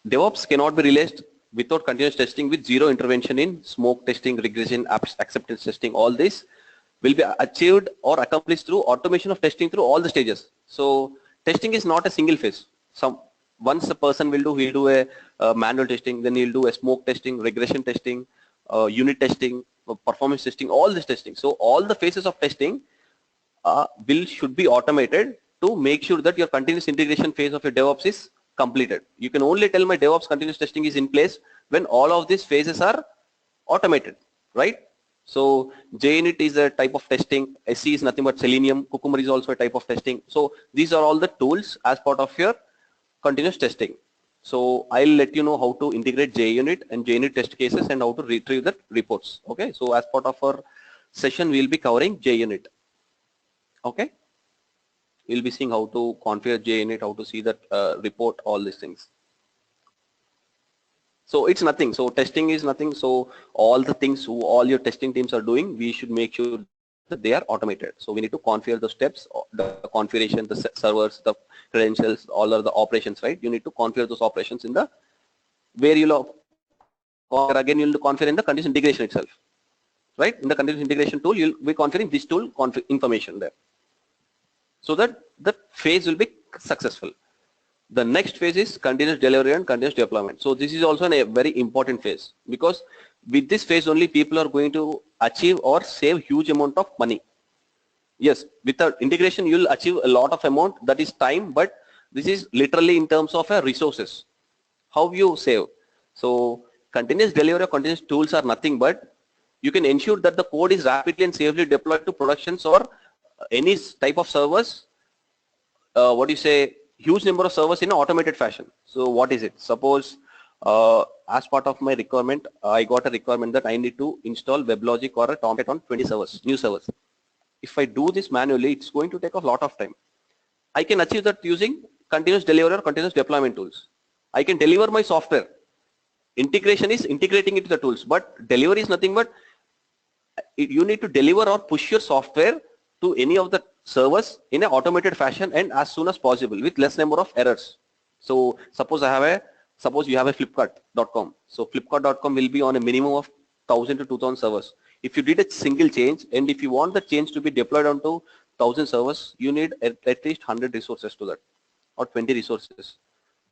DevOps cannot be released without continuous testing with zero intervention in smoke testing, regression, acceptance testing. All this will be achieved or accomplished through automation of testing through all the stages. So testing is not a single phase. Once a person will do, he'll do a manual testing, then he'll do a smoke testing, regression testing, unit testing, performance testing, all this testing. So all the phases of testing should be automated to make sure that your continuous integration phase of your DevOps is completed. You can only tell my DevOps continuous testing is in place when all of these phases are automated, right? So JUnit is a type of testing, SC is nothing but Selenium, Cucumber is also a type of testing. So these are all the tools as part of your continuous testing. So I'll let you know how to integrate JUnit and JUnit test cases and how to retrieve the reports. Okay, so as part of our session, we'll be covering JUnit. Okay, we'll be seeing how to configure JUnit, how to see that report, all these things. So it's nothing. So testing is nothing. So all the things all your testing teams are doing, we should make sure that they are automated. So we need to configure the steps, the configuration, the servers, the credentials, all of the operations, right? You need to configure those operations in the where you'll again you'll configure in the continuous integration itself, right? In the continuous integration tool, you'll be configuring this tool information there, so that the phase will be successful. The next phase is continuous delivery and continuous deployment. So this is also a very important phase, because with this phase only people are going to achieve or save huge amount of money. Yes, with the integration you'll achieve a lot of amount, that is time, but this is literally in terms of resources. How you save? So continuous delivery or continuous tools are nothing but you can ensure that the code is rapidly and safely deployed to productions or any type of servers, huge number of servers in an automated fashion. So what is it? Suppose as part of my requirement, I got a requirement that I need to install WebLogic or a Tomcat on 20 servers, new servers. If I do this manually, it's going to take a lot of time. I can achieve that using continuous delivery or continuous deployment tools. I can deliver my software. Integration is integrating into the tools, but delivery is nothing but you need to deliver or push your software to any of the servers in an automated fashion and as soon as possible with less number of errors. So suppose you have a Flipkart.com. So Flipkart.com will be on a minimum of 1000 to 2000 servers. If you did a single change and if you want the change to be deployed onto 1000 servers, you need at least 100 resources to that or 20 resources.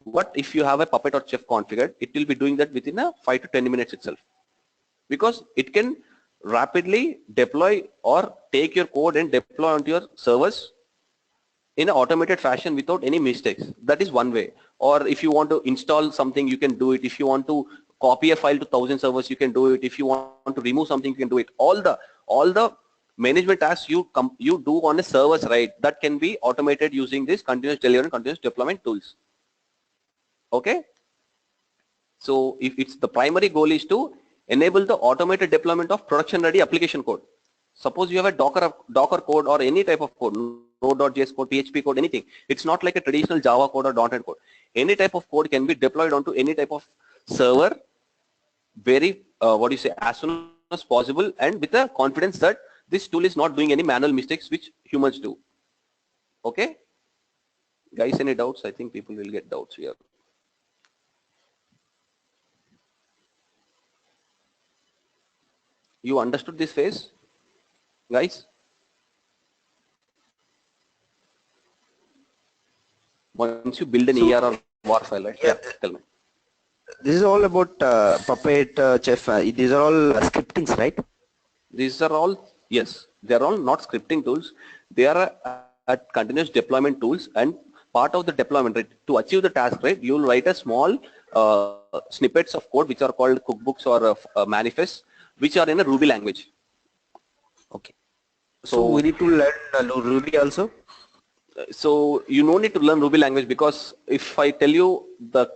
But if you have a Puppet or Chef configured, it will be doing that within a 5 to 10 minutes itself, because it can rapidly deploy or take your code and deploy onto your servers in an automated fashion without any mistakes. That is one way. Or if you want to install something, you can do it. If you want to copy a file to 1000 servers, you can do it. If you want to remove something, you can do it. All the management tasks you do on a servers, right, that can be automated using this continuous delivery and continuous deployment tools. Okay. So if it's the primary goal is to enable the automated deployment of production ready application code. Suppose you have a Docker code or any type of code, Node.js code, PHP code, anything. It's not like a traditional Java code or .NET code. Any type of code can be deployed onto any type of server very, as soon as possible, and with the confidence that this tool is not doing any manual mistakes which humans do. Okay. Guys, any doubts? I think people will get doubts here. You understood this phase, guys? Once you build an ER or WAR file, right? Yeah, tell me. This is all about Puppet, Chef. These are all scriptings, right? These are all, yes, they are all not scripting tools. They are continuous deployment tools, and part of the deployment, right, to achieve the task, right, you will write a small snippets of code which are called cookbooks or manifests, which are in a Ruby language. Okay. So we need to learn Ruby also? So you no need to learn Ruby language, because if I tell you the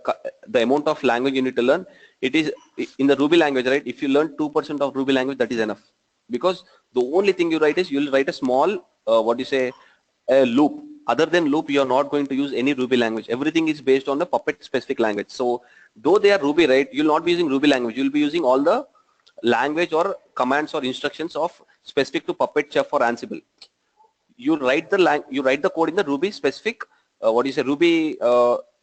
amount of language you need to learn, it is in the Ruby language, right? If you learn 2% of Ruby language, that is enough, because the only thing you write is you'll write a small a loop. Other than loop, you are not going to use any Ruby language. Everything is based on the Puppet specific language. So though they are Ruby, right, you'll not be using Ruby language. You'll be using all the language or commands or instructions of specific to Puppet, Chef or Ansible. You write the code in the Ruby specific Ruby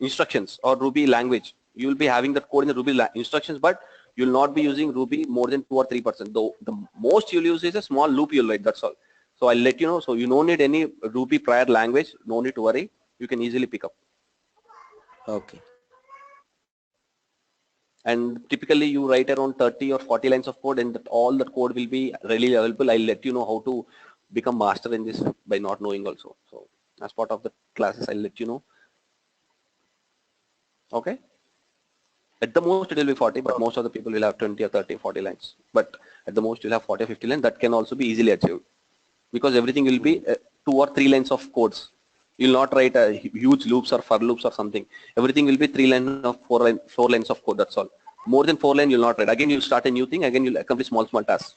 instructions or Ruby language. You will be having that code in the Ruby instructions, but you will not be using Ruby more than 2 or 3%. Though the most you'll use is a small loop you'll write. That's all. So I'll let you know. So you don't need any Ruby prior language. No need to worry. You can easily pick up. Okay. And typically you write around 30 or 40 lines of code, and all that code will be readily available. I'll let you know how to become master in this by not knowing also. So As part of the classes, I'll let you know. Okay. At the most it will be 40, but most of the people will have 20 or 30, 40 lines. But at the most you'll have 40 or 50 lines. That can also be easily achieved because everything will be 2 or 3 lines of codes. You'll not write a huge loops or for loops or something. Everything will be 3 lines of 4 lines of code. That's all. More than 4 lines you'll not write. Again you'll start a new thing. Again you'll accomplish small tasks.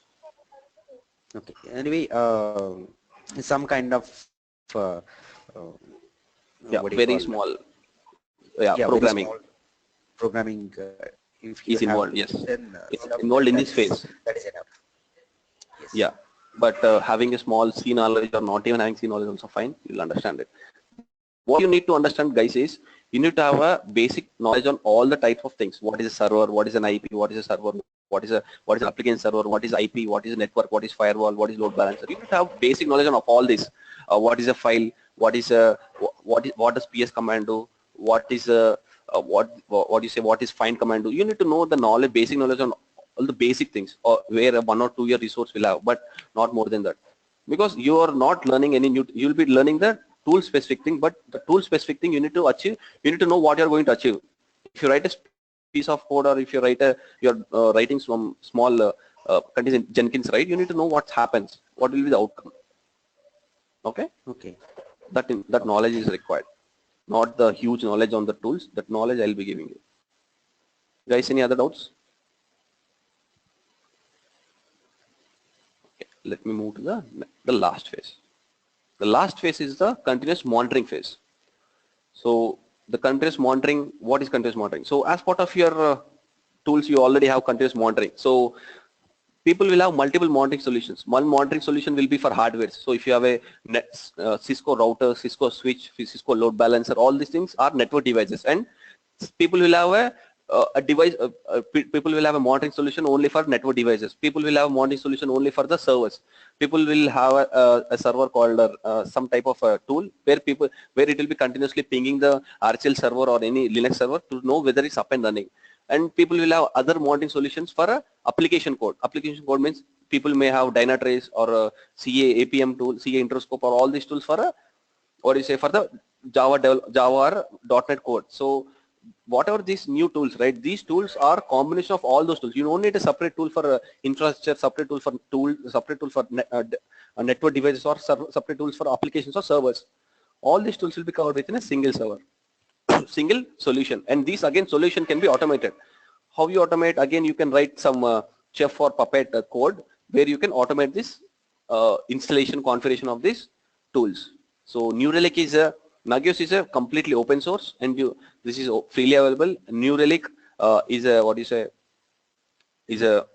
Okay. Anyway, some kind of uh, uh, Yeah, what do you very call? small. Yeah, Yeah, very programming small programming. If you is have involved. to, Yes, then it's enough. involved in this phase. That is enough. Yeah, Yes. but having a small C knowledge or not even having C knowledge also fine. You'll understand it. What you need to understand, guys, is you need to have a basic knowledge on all the types of things. What is a server? What is an IP? What is a server? What is an application server? What is IP? What is a network? What is firewall? What is load balancer? You need to have basic knowledge on of all this. What is a file? What is a what does PS command do? What is a what do you say? What is find command do? You need to know the knowledge, basic knowledge on all the basic things, or where a 1 or 2 year resource will have, but not more than that. Because you are not learning any new, you'll be learning the tool specific thing, but the tool specific thing you need to achieve, you need to know what you're going to achieve. If you write a piece of code, or if you write you're writing some small contains in Jenkins, right? You need to know what happens, what will be the outcome. Okay, Okay. that Okay. knowledge is required, not the huge knowledge on the tools. That knowledge I'll be giving you. Guys, any other doubts? Okay, let me move to the last phase. The last phase is the continuous monitoring phase. So the continuous monitoring, what is continuous monitoring? So as part of your tools, you already have continuous monitoring. So people will have multiple monitoring solutions. One monitoring solution will be for hardware. So if you have a Cisco router, Cisco switch, Cisco load balancer, all these things are network devices, and people will have a device. People will have a monitoring solution only for network devices. People will have a monitoring solution only for the servers. People will have a server called some type of a tool where it will be continuously pinging the RHEL server or any Linux server to know whether it's up and running. And people will have other monitoring solutions for application code. Application code means people may have Dynatrace or CA APM tool, CA Introscope, or all these tools for what do you say, for the Java or .NET code. So whatever these new tools, right? These tools are combination of all those tools. You don't need a separate tool for infrastructure, separate tool for separate tool for network devices, or separate tools for applications or servers. All these tools will be covered within a single server. Single solution, and these again solution can be automated. How you automate? Again, you can write some Chef or Puppet code where you can automate this installation configuration of these tools. So New Relic is Nagios is a completely open source, and this is freely available. New Relic is a what do you say, is a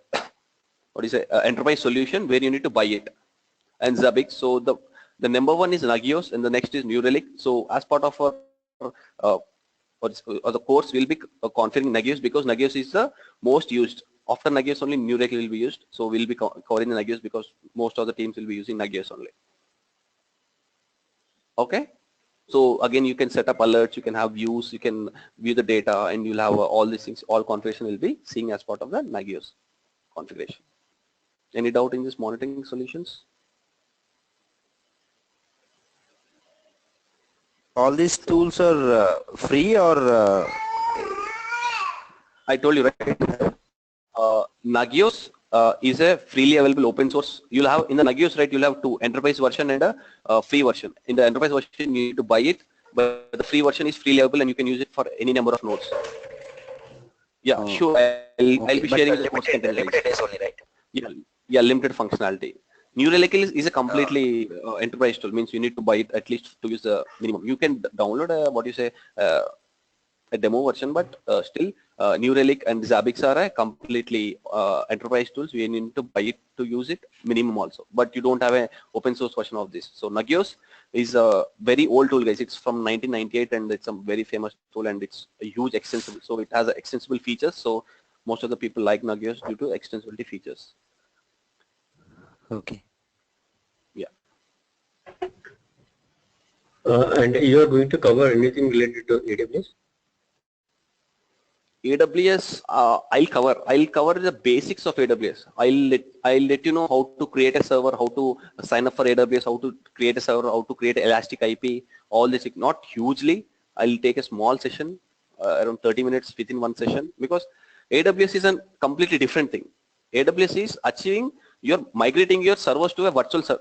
what is a enterprise solution where you need to buy it. And Zabbix, so the number one is Nagios and the next is New Relic. So as part of our uh, or the course will be configuring Nagios, because Nagios is the most used. After Nagios only New Relic will be used. So we'll be covering the Nagios because most of the teams will be using Nagios only. Okay. So again, you can set up alerts, you can have views, you can view the data, and you'll have all these things, all configuration will be seeing as part of the Nagios configuration. Any doubt in this monitoring solutions? All these tools are free, or I told you, right? Nagios is a freely available open source. You'll have in the Nagios, right? You'll have two: enterprise version and a free version. In the enterprise version, you need to buy it, but the free version is freely available and you can use it for any number of nodes. Yeah, sure. I'll okay, be but sharing the course content, guys. limited days only, right? Yeah, yeah, limited functionality. New Relic is a completely enterprise tool. Means you need to buy it at least to use the minimum. You can download what you say. A demo version, but still New Relic and Zabbix are a completely enterprise tools. We need to buy it to use it minimum also, but you don't have a open source version of this. So Nagios is a very old tool, guys. It's from 1998 and it's a very famous tool, and it's a huge extensible. So it has extensible features. So most of the people like Nagios due to extensibility features. Okay. Yeah. And you are going to cover anything related to AWS? AWS, I'll cover the basics of AWS. I'll let you know how to create a server, how to sign up for AWS, how to create a server, how to create Elastic IP, all this. Not hugely. I'll take a small session, around 30 minutes within one session, because AWS is a completely different thing. AWS is you're migrating your servers to a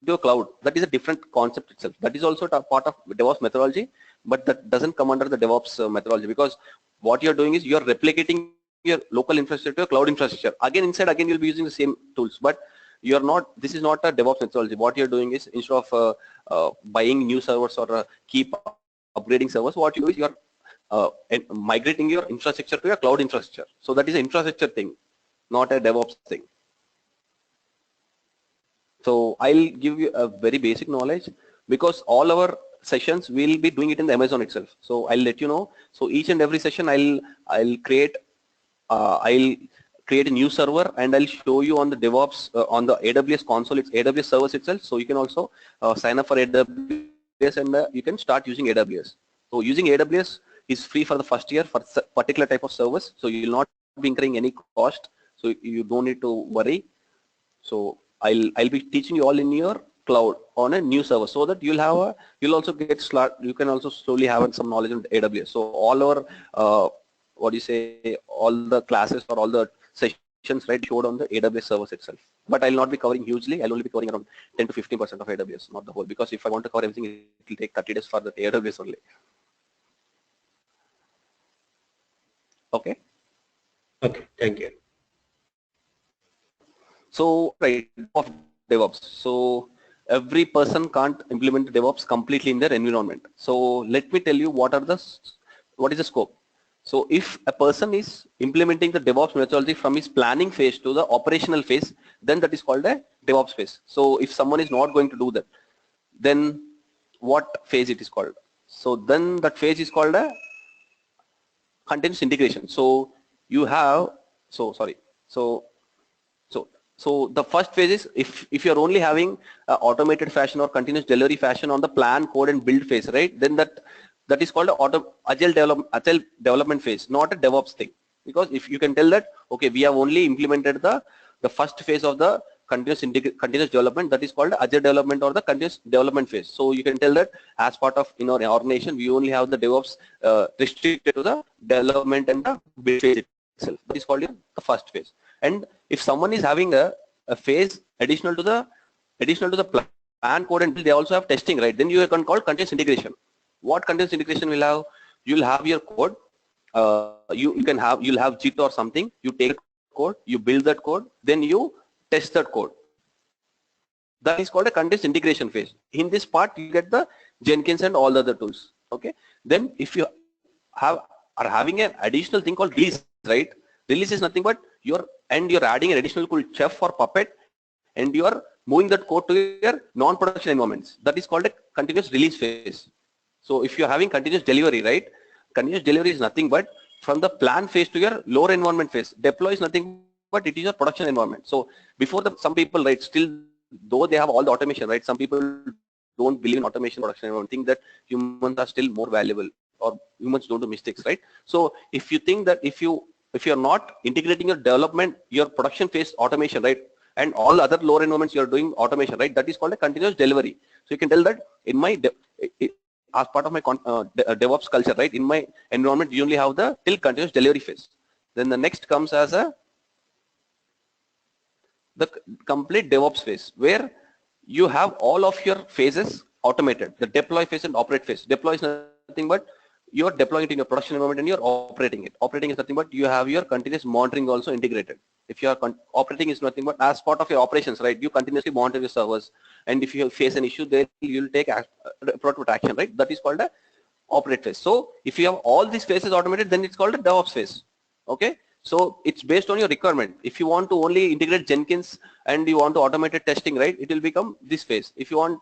to a cloud. That is a different concept itself. That is also a part of DevOps methodology, but that doesn't come under the DevOps methodology, because what you're doing is you're replicating your local infrastructure to a cloud infrastructure. Again, inside, again, you'll be using the same tools, but you're not, this is not a DevOps methodology. What you're doing is, instead of buying new servers or keep upgrading servers, what you do is you're migrating your infrastructure to a cloud infrastructure. So that is an infrastructure thing, not a DevOps thing. So I'll give you a very basic knowledge, because all our sessions will be doing it in the Amazon itself. So I'll let you know. So each and every session I'll create a new server, and I'll show you on the DevOps on the AWS console, it's AWS servers itself. So you can also sign up for AWS, and you can start using AWS. So using AWS is free for the first year for particular type of service. So you will not be incurring any cost. So you don't need to worry. So I'll be teaching you all in your cloud on a new server, so that you'll also you can also slowly have some knowledge on AWS. So all our all the classes or all the sessions, right, showed on the AWS servers itself. But I'll not be covering hugely. I'll only be covering around 10 to 15% of AWS, not the whole, because if I want to cover everything, it will take 30 days for the AWS only. Okay. Okay, thank you. So, right, of DevOps. So every person can't implement DevOps completely in their environment. So let me tell you what is the scope. So if a person is implementing the DevOps methodology from his planning phase to the operational phase, then that is called a DevOps phase. So if someone is not going to do that, then what phase it is called? So then that phase is called a continuous integration. So you have, so the first phase is, if you're only having automated fashion or continuous delivery fashion on the plan, code and build phase, right? Then that is called agile development phase, not a DevOps thing. Because if you can tell that, okay, we have only implemented the first phase of the continuous development, that is called agile development or the continuous development phase. So you can tell that as part of in our organization, we only have the DevOps restricted to the development and the build phase itself. That is called the first phase. And if someone is having a phase additional to the plan, code and build, they also have testing, right? Then you can call continuous integration. What continuous integration will have? You'll have your code. You'll have Git or something. You take code, you build that code, then you test that code. That is called a continuous integration phase. In this part, you get the Jenkins and all the other tools. Okay. Then if you are having an additional thing called release, right? Release is nothing but you're adding an additional tool, Chef or Puppet, and you are moving that code to your non-production environments. That is called a continuous release phase. So if you're having continuous delivery, right? Continuous delivery is nothing but from the plan phase to your lower environment phase. Deploy is nothing but it is your production environment. So before some people, right, still though they have all the automation, right? Some people don't believe in automation production environment, think that humans are still more valuable or humans don't do mistakes, right? So if you think that if you're not integrating your development, your production phase automation, right, and all other lower environments you're doing automation, right, that is called a continuous delivery. So you can tell that in my as part of my DevOps culture, right, in my environment you only have the till continuous delivery phase. Then the next comes as the complete DevOps phase, where you have all of your phases automated, the deploy phase and operate phase. Deploy is nothing but you're deploying it in your production environment and you're operating it. Operating is nothing but you have your continuous monitoring also integrated. If you are operating is nothing but as part of your operations, right, you continuously monitor your servers, and if you face an issue, then you'll take appropriate action, right? That is called a operate phase. So if you have all these phases automated, then it's called a DevOps phase. Okay. So it's based on your requirement. If you want to only integrate Jenkins and you want to automate testing, right, it will become this phase. If you want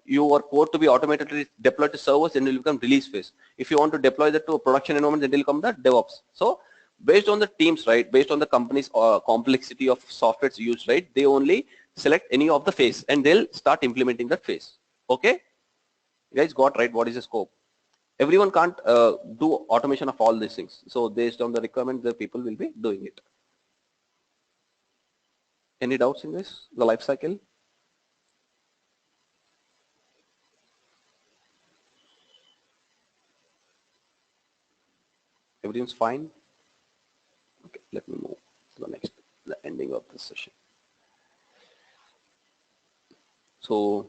your code to be automatically deployed to servers, then it will become release phase. If you want to deploy that to a production environment, then it will come the DevOps. So based on the teams, right, based on the company's complexity of softwares used, right, they only select any of the phase and they'll start implementing that phase. Okay, you guys got right what is the scope? everyone can't do automation of all these things. So based on the requirement, the people will be doing it. Any doubts in this, the life cycle? Everyone's fine? Okay, let me move to the next, the ending of this session. So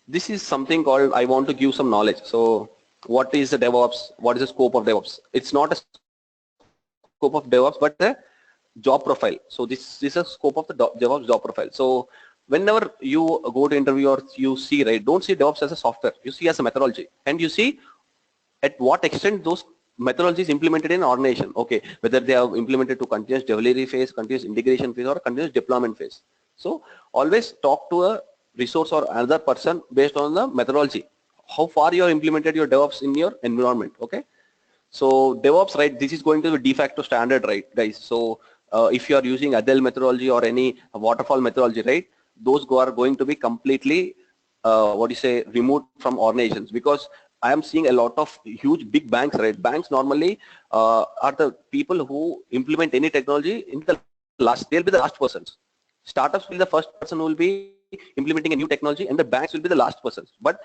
this is something called, I want to give some knowledge. So what is the DevOps? What is the scope of DevOps? It's not a scope of DevOps, but the job profile. So this is a scope of the DevOps job profile. So whenever you go to interview or you see, right, don't see DevOps as a software. You see as a methodology, and you see at what extent those methodologies implemented in an organization. Okay, whether they are implemented to continuous delivery phase, continuous integration phase, or continuous deployment phase. So always talk to a resource or another person based on the methodology. How far you have implemented your DevOps in your environment. Okay. So DevOps, right, this is going to be de facto standard, right, guys? So if you are using Agile methodology or any waterfall methodology, right, those are going to be completely, removed from organizations, because I am seeing a lot of huge big banks, right? Banks normally are the people who implement any technology in the last, they'll be the last persons. Startups will be the first person who will be implementing a new technology, and the banks will be the last persons. But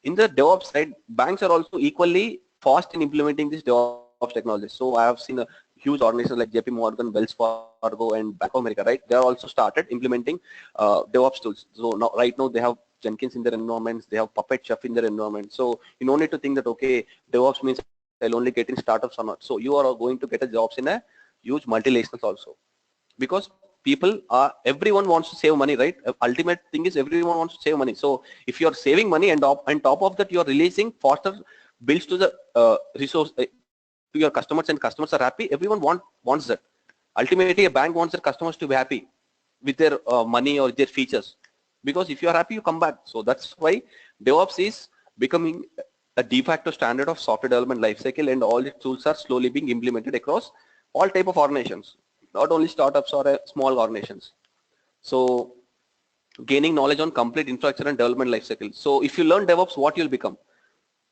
in the DevOps side, banks are also equally fast in implementing this DevOps technology. So I have seen a huge organizations like JP Morgan, Wells Fargo, and Bank of America, right? They are also started implementing DevOps tools. So now, right now they have Jenkins in their environments, they have Puppet Chef in their environment. So you don't need to think that, okay, DevOps means I'll only get in startups or not. So you are going to get a jobs in a huge multinationals also, because people are, everyone wants to save money, right? Ultimate thing is everyone wants to save money. So if you are saving money and on top of that you are releasing faster bills to the resource to your customers, and customers are happy, everyone wants that. Ultimately a bank wants their customers to be happy with their money or their features, because if you are happy you come back. So that's why DevOps is becoming a de facto standard of software development lifecycle, and all the tools are slowly being implemented across all type of organizations, not only startups or small organizations. So gaining knowledge on complete infrastructure and development lifecycle. So if you learn DevOps, what you'll become?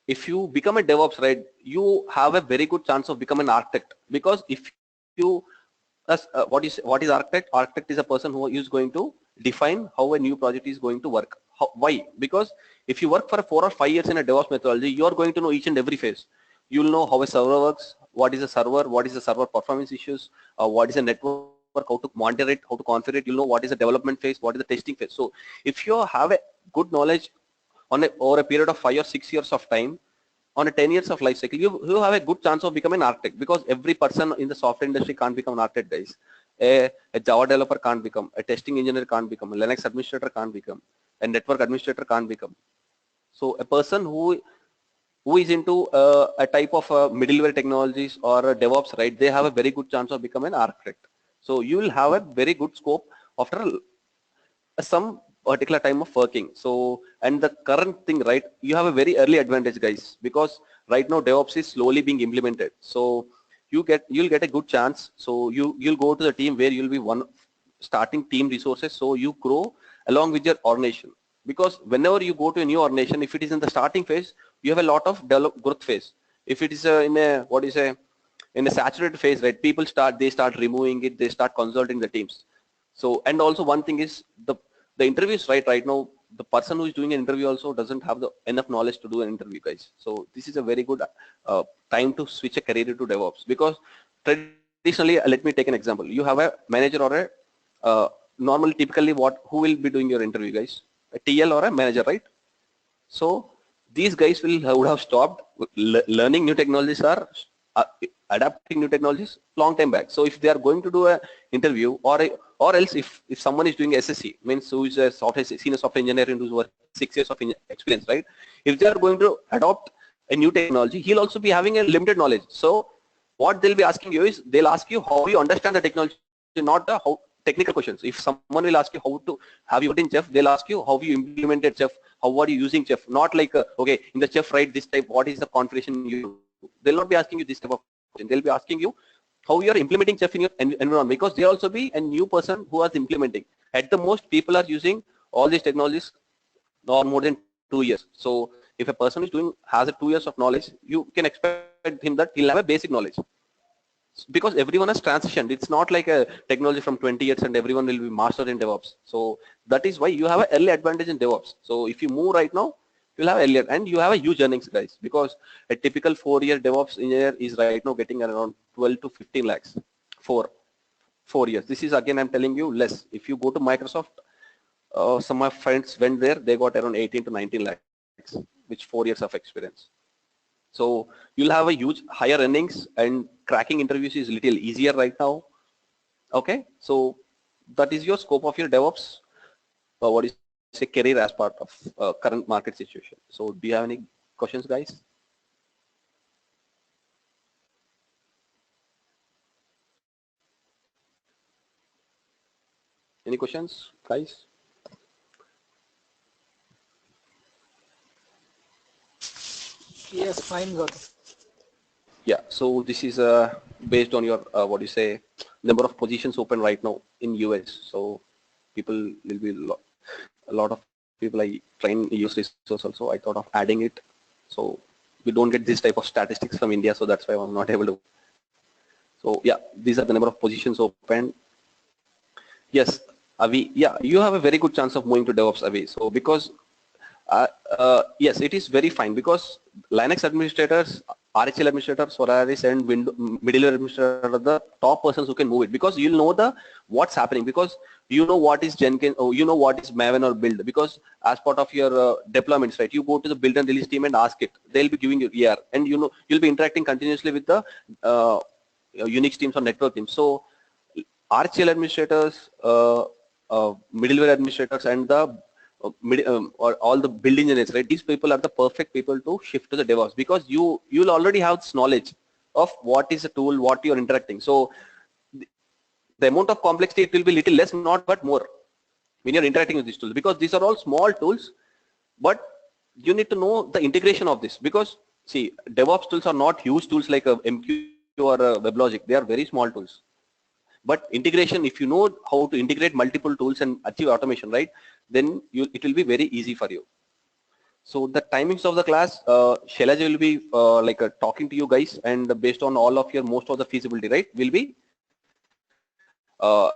If you become a DevOps, right, you have a very good chance of becoming an architect, because if you, what is architect? Architect is a person who is going to define how a new project is going to work. Why? Because if you work for 4 or 5 years in a DevOps methodology, you are going to know each and every phase. You'll know how a server works, what is a server, what is the server performance issues, what is a network, how to monitor it, how to configure it. You'll know what is the development phase, what is the testing phase. So if you have a good knowledge on over a period of 5 or 6 years of time, on a 10 years of life cycle, you have a good chance of becoming an architect, because every person in the software industry can't become an architect, guys. A Java developer can't become, a testing engineer can't become, a Linux administrator can't become, a network administrator can't become. So a person who is into a type of middleware technologies or a DevOps, right, they have a very good chance of becoming an architect. So you will have a very good scope after some particular time of working. So, and the current thing, right, you have a very early advantage, guys, because right now DevOps is slowly being implemented. So you'll get a good chance. So you'll go to the team where you'll be one starting team resources. So you grow along with your organization, because whenever you go to a new organization, if it is in the starting phase, you have a lot of growth phase. If it is in a in a saturated phase, right, people start removing it, they start consulting the teams. So, and also one thing is the interviews, right now the person who is doing an interview also doesn't have the enough knowledge to do an interview, guys. So this is a very good time to switch a career to DevOps, because traditionally, let me take an example. You have a manager or a normally, typically, who will be doing your interview, guys? A TL or a manager, right? So these guys would have stopped learning new technologies or adapting new technologies long time back. So if they are going to do a interview, or else if someone is doing SSC, means who is a senior software engineer and who's worked 6 years of experience, right? If they are going to adopt a new technology, he'll also be having a limited knowledge. So what they'll be asking you is, they'll ask you how you understand the technology, not the how technical questions. If someone will ask you how to have you worked in Chef, they'll ask you how you implemented Chef, how are you using Chef, not like okay, in the Chef, right, this type, what is the configuration you do? They'll not be asking you this type of question. They'll be asking you how you are implementing Chef in your environment, because they also be a new person who is implementing. At the most, people are using all these technologies not more than 2 years. So If a person is has a 2 years of knowledge, you can expect him that he'll have a basic knowledge, because everyone has transitioned. It's not like a technology from 20 years and everyone will be master in DevOps. So that is why you have an early advantage in DevOps. So if you move right now, you'll have earlier, and you have a huge earnings, guys, because a typical 4-year DevOps engineer is right now getting around 12 to 15 lakhs for 4 years. This is, again, I'm telling you, less. If you go to Microsoft, some of my friends went there, they got around 18 to 19 lakhs, which 4 years of experience. So you'll have a huge higher earnings, and cracking interviews is little easier right now. Okay, so that is your scope of your DevOps, what is say career as part of current market situation. So do you have any questions, guys? Any questions, guys? Yes, fine, Gautam. Yeah, so this is based on your what do you say, number of positions open right now in US. So people will be a lot of people I train use resource also. I thought of adding it, so we don't get this type of statistics from India. So that's why I'm not able to. So yeah, these are the number of positions open. Yes, Avi. Yeah, you have a very good chance of moving to DevOps, Avi. So because yes, it is very fine, because Linux administrators, RHL administrators, Solaris, and middleware administrators are the top persons who can move it, because you'll know the what's happening, because you know what is Jenkins, or you know what is Maven or build, because as part of your deployments, right, you go to the build and release team and ask it. They'll be giving you ER, and you know you'll be interacting continuously with the Unix teams or network teams. So RHL administrators, middleware administrators, and the or all the build engineers, right? These people are the perfect people to shift to the DevOps, because you'll already have this knowledge of what is a tool, what you're interacting. So the amount of complexity, it will be little less, not but more, when you're interacting with these tools, because these are all small tools, but you need to know the integration of this, because see, DevOps tools are not huge tools like a MQ or a WebLogic. They are very small tools. But integration, if you know how to integrate multiple tools and achieve automation, right, then it will be very easy for you. So the timings of the class, Shailaja will be talking to you guys, and based on all of your most of the feasibility, right, will be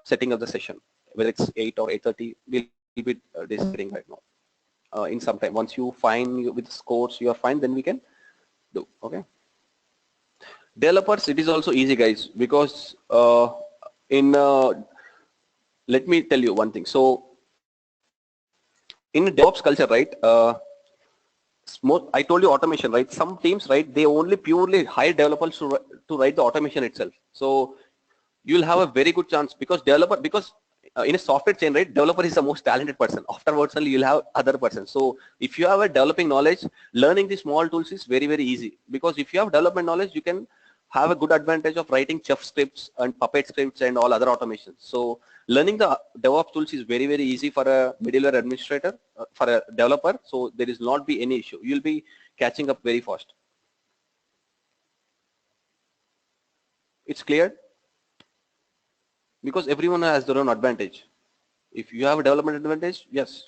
setting up the session. Whether it's 8 or 8:30, we'll be deciding right now. In some time, once you find with scores you are fine, then we can do. Okay. Developers, it is also easy, guys, because let me tell you one thing. So in DevOps culture, right, I told you automation, right? Some teams, right, they only purely hire developers to write the automation itself. So you'll have a very good chance, because in a software chain, right, developer is the most talented person. Afterwards, only you'll have other persons. So if you have a developing knowledge, learning the small tools is very, very easy, because if you have development knowledge, you can have a good advantage of writing Chef scripts and Puppet scripts and all other automations. So learning the DevOps tools is very, very easy for a middleware administrator, for a developer. So there is not be any issue. You'll be catching up very fast. It's clear? Because everyone has their own advantage. If you have a development advantage, yes,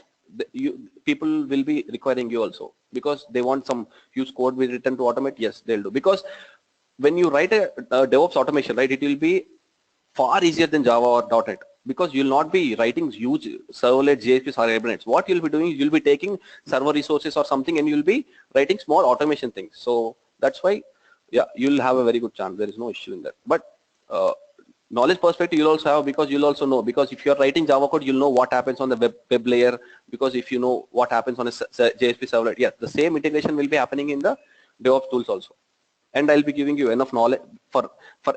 people will be requiring you also, because they want some huge code be written to automate. Yes, they'll do, because when you write a DevOps automation, right, it will be far easier than Java or .NET, because you'll not be writing huge servlet JSPs or Hibernate. What you'll be doing is you'll be taking server resources or something, and you'll be writing small automation things. So that's why, yeah, you'll have a very good chance. There is no issue in that. But knowledge perspective you'll also have, because you'll also know, because if you're writing Java code, you'll know what happens on the web layer, because if you know what happens on a JSP servlet, yeah, the same integration will be happening in the DevOps tools also. And I'll be giving you enough knowledge for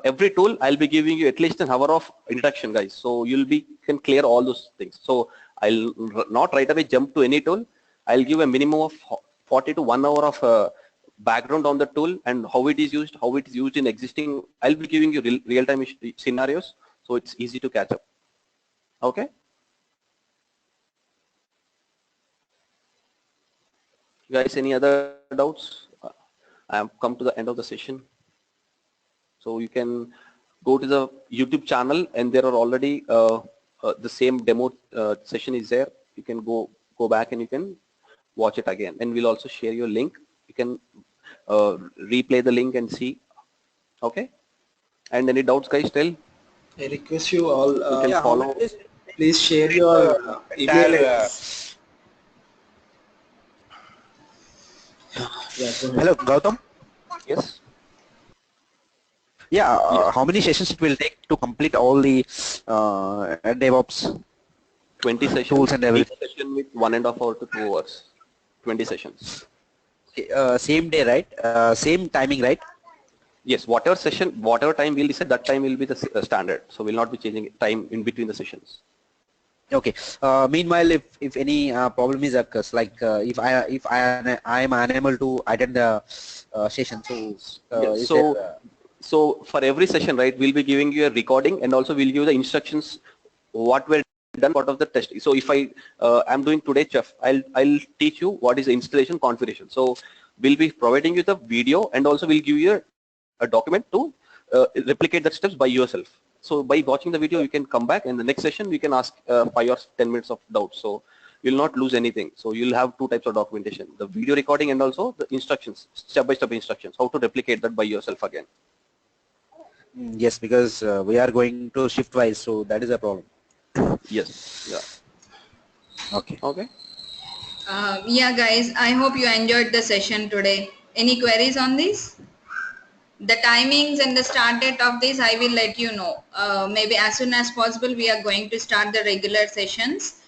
every tool. I'll be giving you at least an hour of introduction, guys, so can clear all those things. So I'll not right away jump to any tool. I'll give a minimum of 40 to 1 hour of background on the tool and how it is used, in existing. I'll be giving you real-time scenarios, so it's easy to catch up. Okay. Guys, any other doubts? I have come to the end of the session. So you can go to the YouTube channel, and there are already the same demo session is there. You can go back and you can watch it again, and we'll also share your link. You can replay the link and see. Okay. And any doubts, guys? Still, I request you all, you can Yeah, how follow. many days? please share your email address. Yeah, go ahead. Hello, Gautam. Yes. Yeah, Yes. how many sessions it will take to complete all the DevOps 20 sessions. tools and Each everything? session with 1.5 hours to 2 hours. 20 sessions. Same day, right? Same timing, right? Yes. Whatever session, whatever time we'll decide, that time will be the standard. So we'll not be changing time in between the sessions. Okay. Meanwhile, if any problem is occurs, like I am unable to attend the session, so Yes. is So there? so for every session, right, we'll be giving you a recording, and also we'll give you the instructions what were done part of the test. So if I'm doing today, Chef, I'll teach you what is the installation configuration. So we'll be providing you the video, and also we'll give you a document to replicate the steps by yourself. So by watching the video, you can come back, and the next session we can ask 5 or 10 minutes of doubts. So you'll not lose anything. So you'll have two types of documentation: the video recording and also the instructions, step-by-step instructions, how to replicate that by yourself again. Yes, because we are going to shift wise, so that is a problem. Yes. Yeah. Okay. Okay. Yeah, guys, I hope you enjoyed the session today. Any queries on this? The timings and the start date of this, I will let you know. Maybe as soon as possible, we are going to start the regular sessions.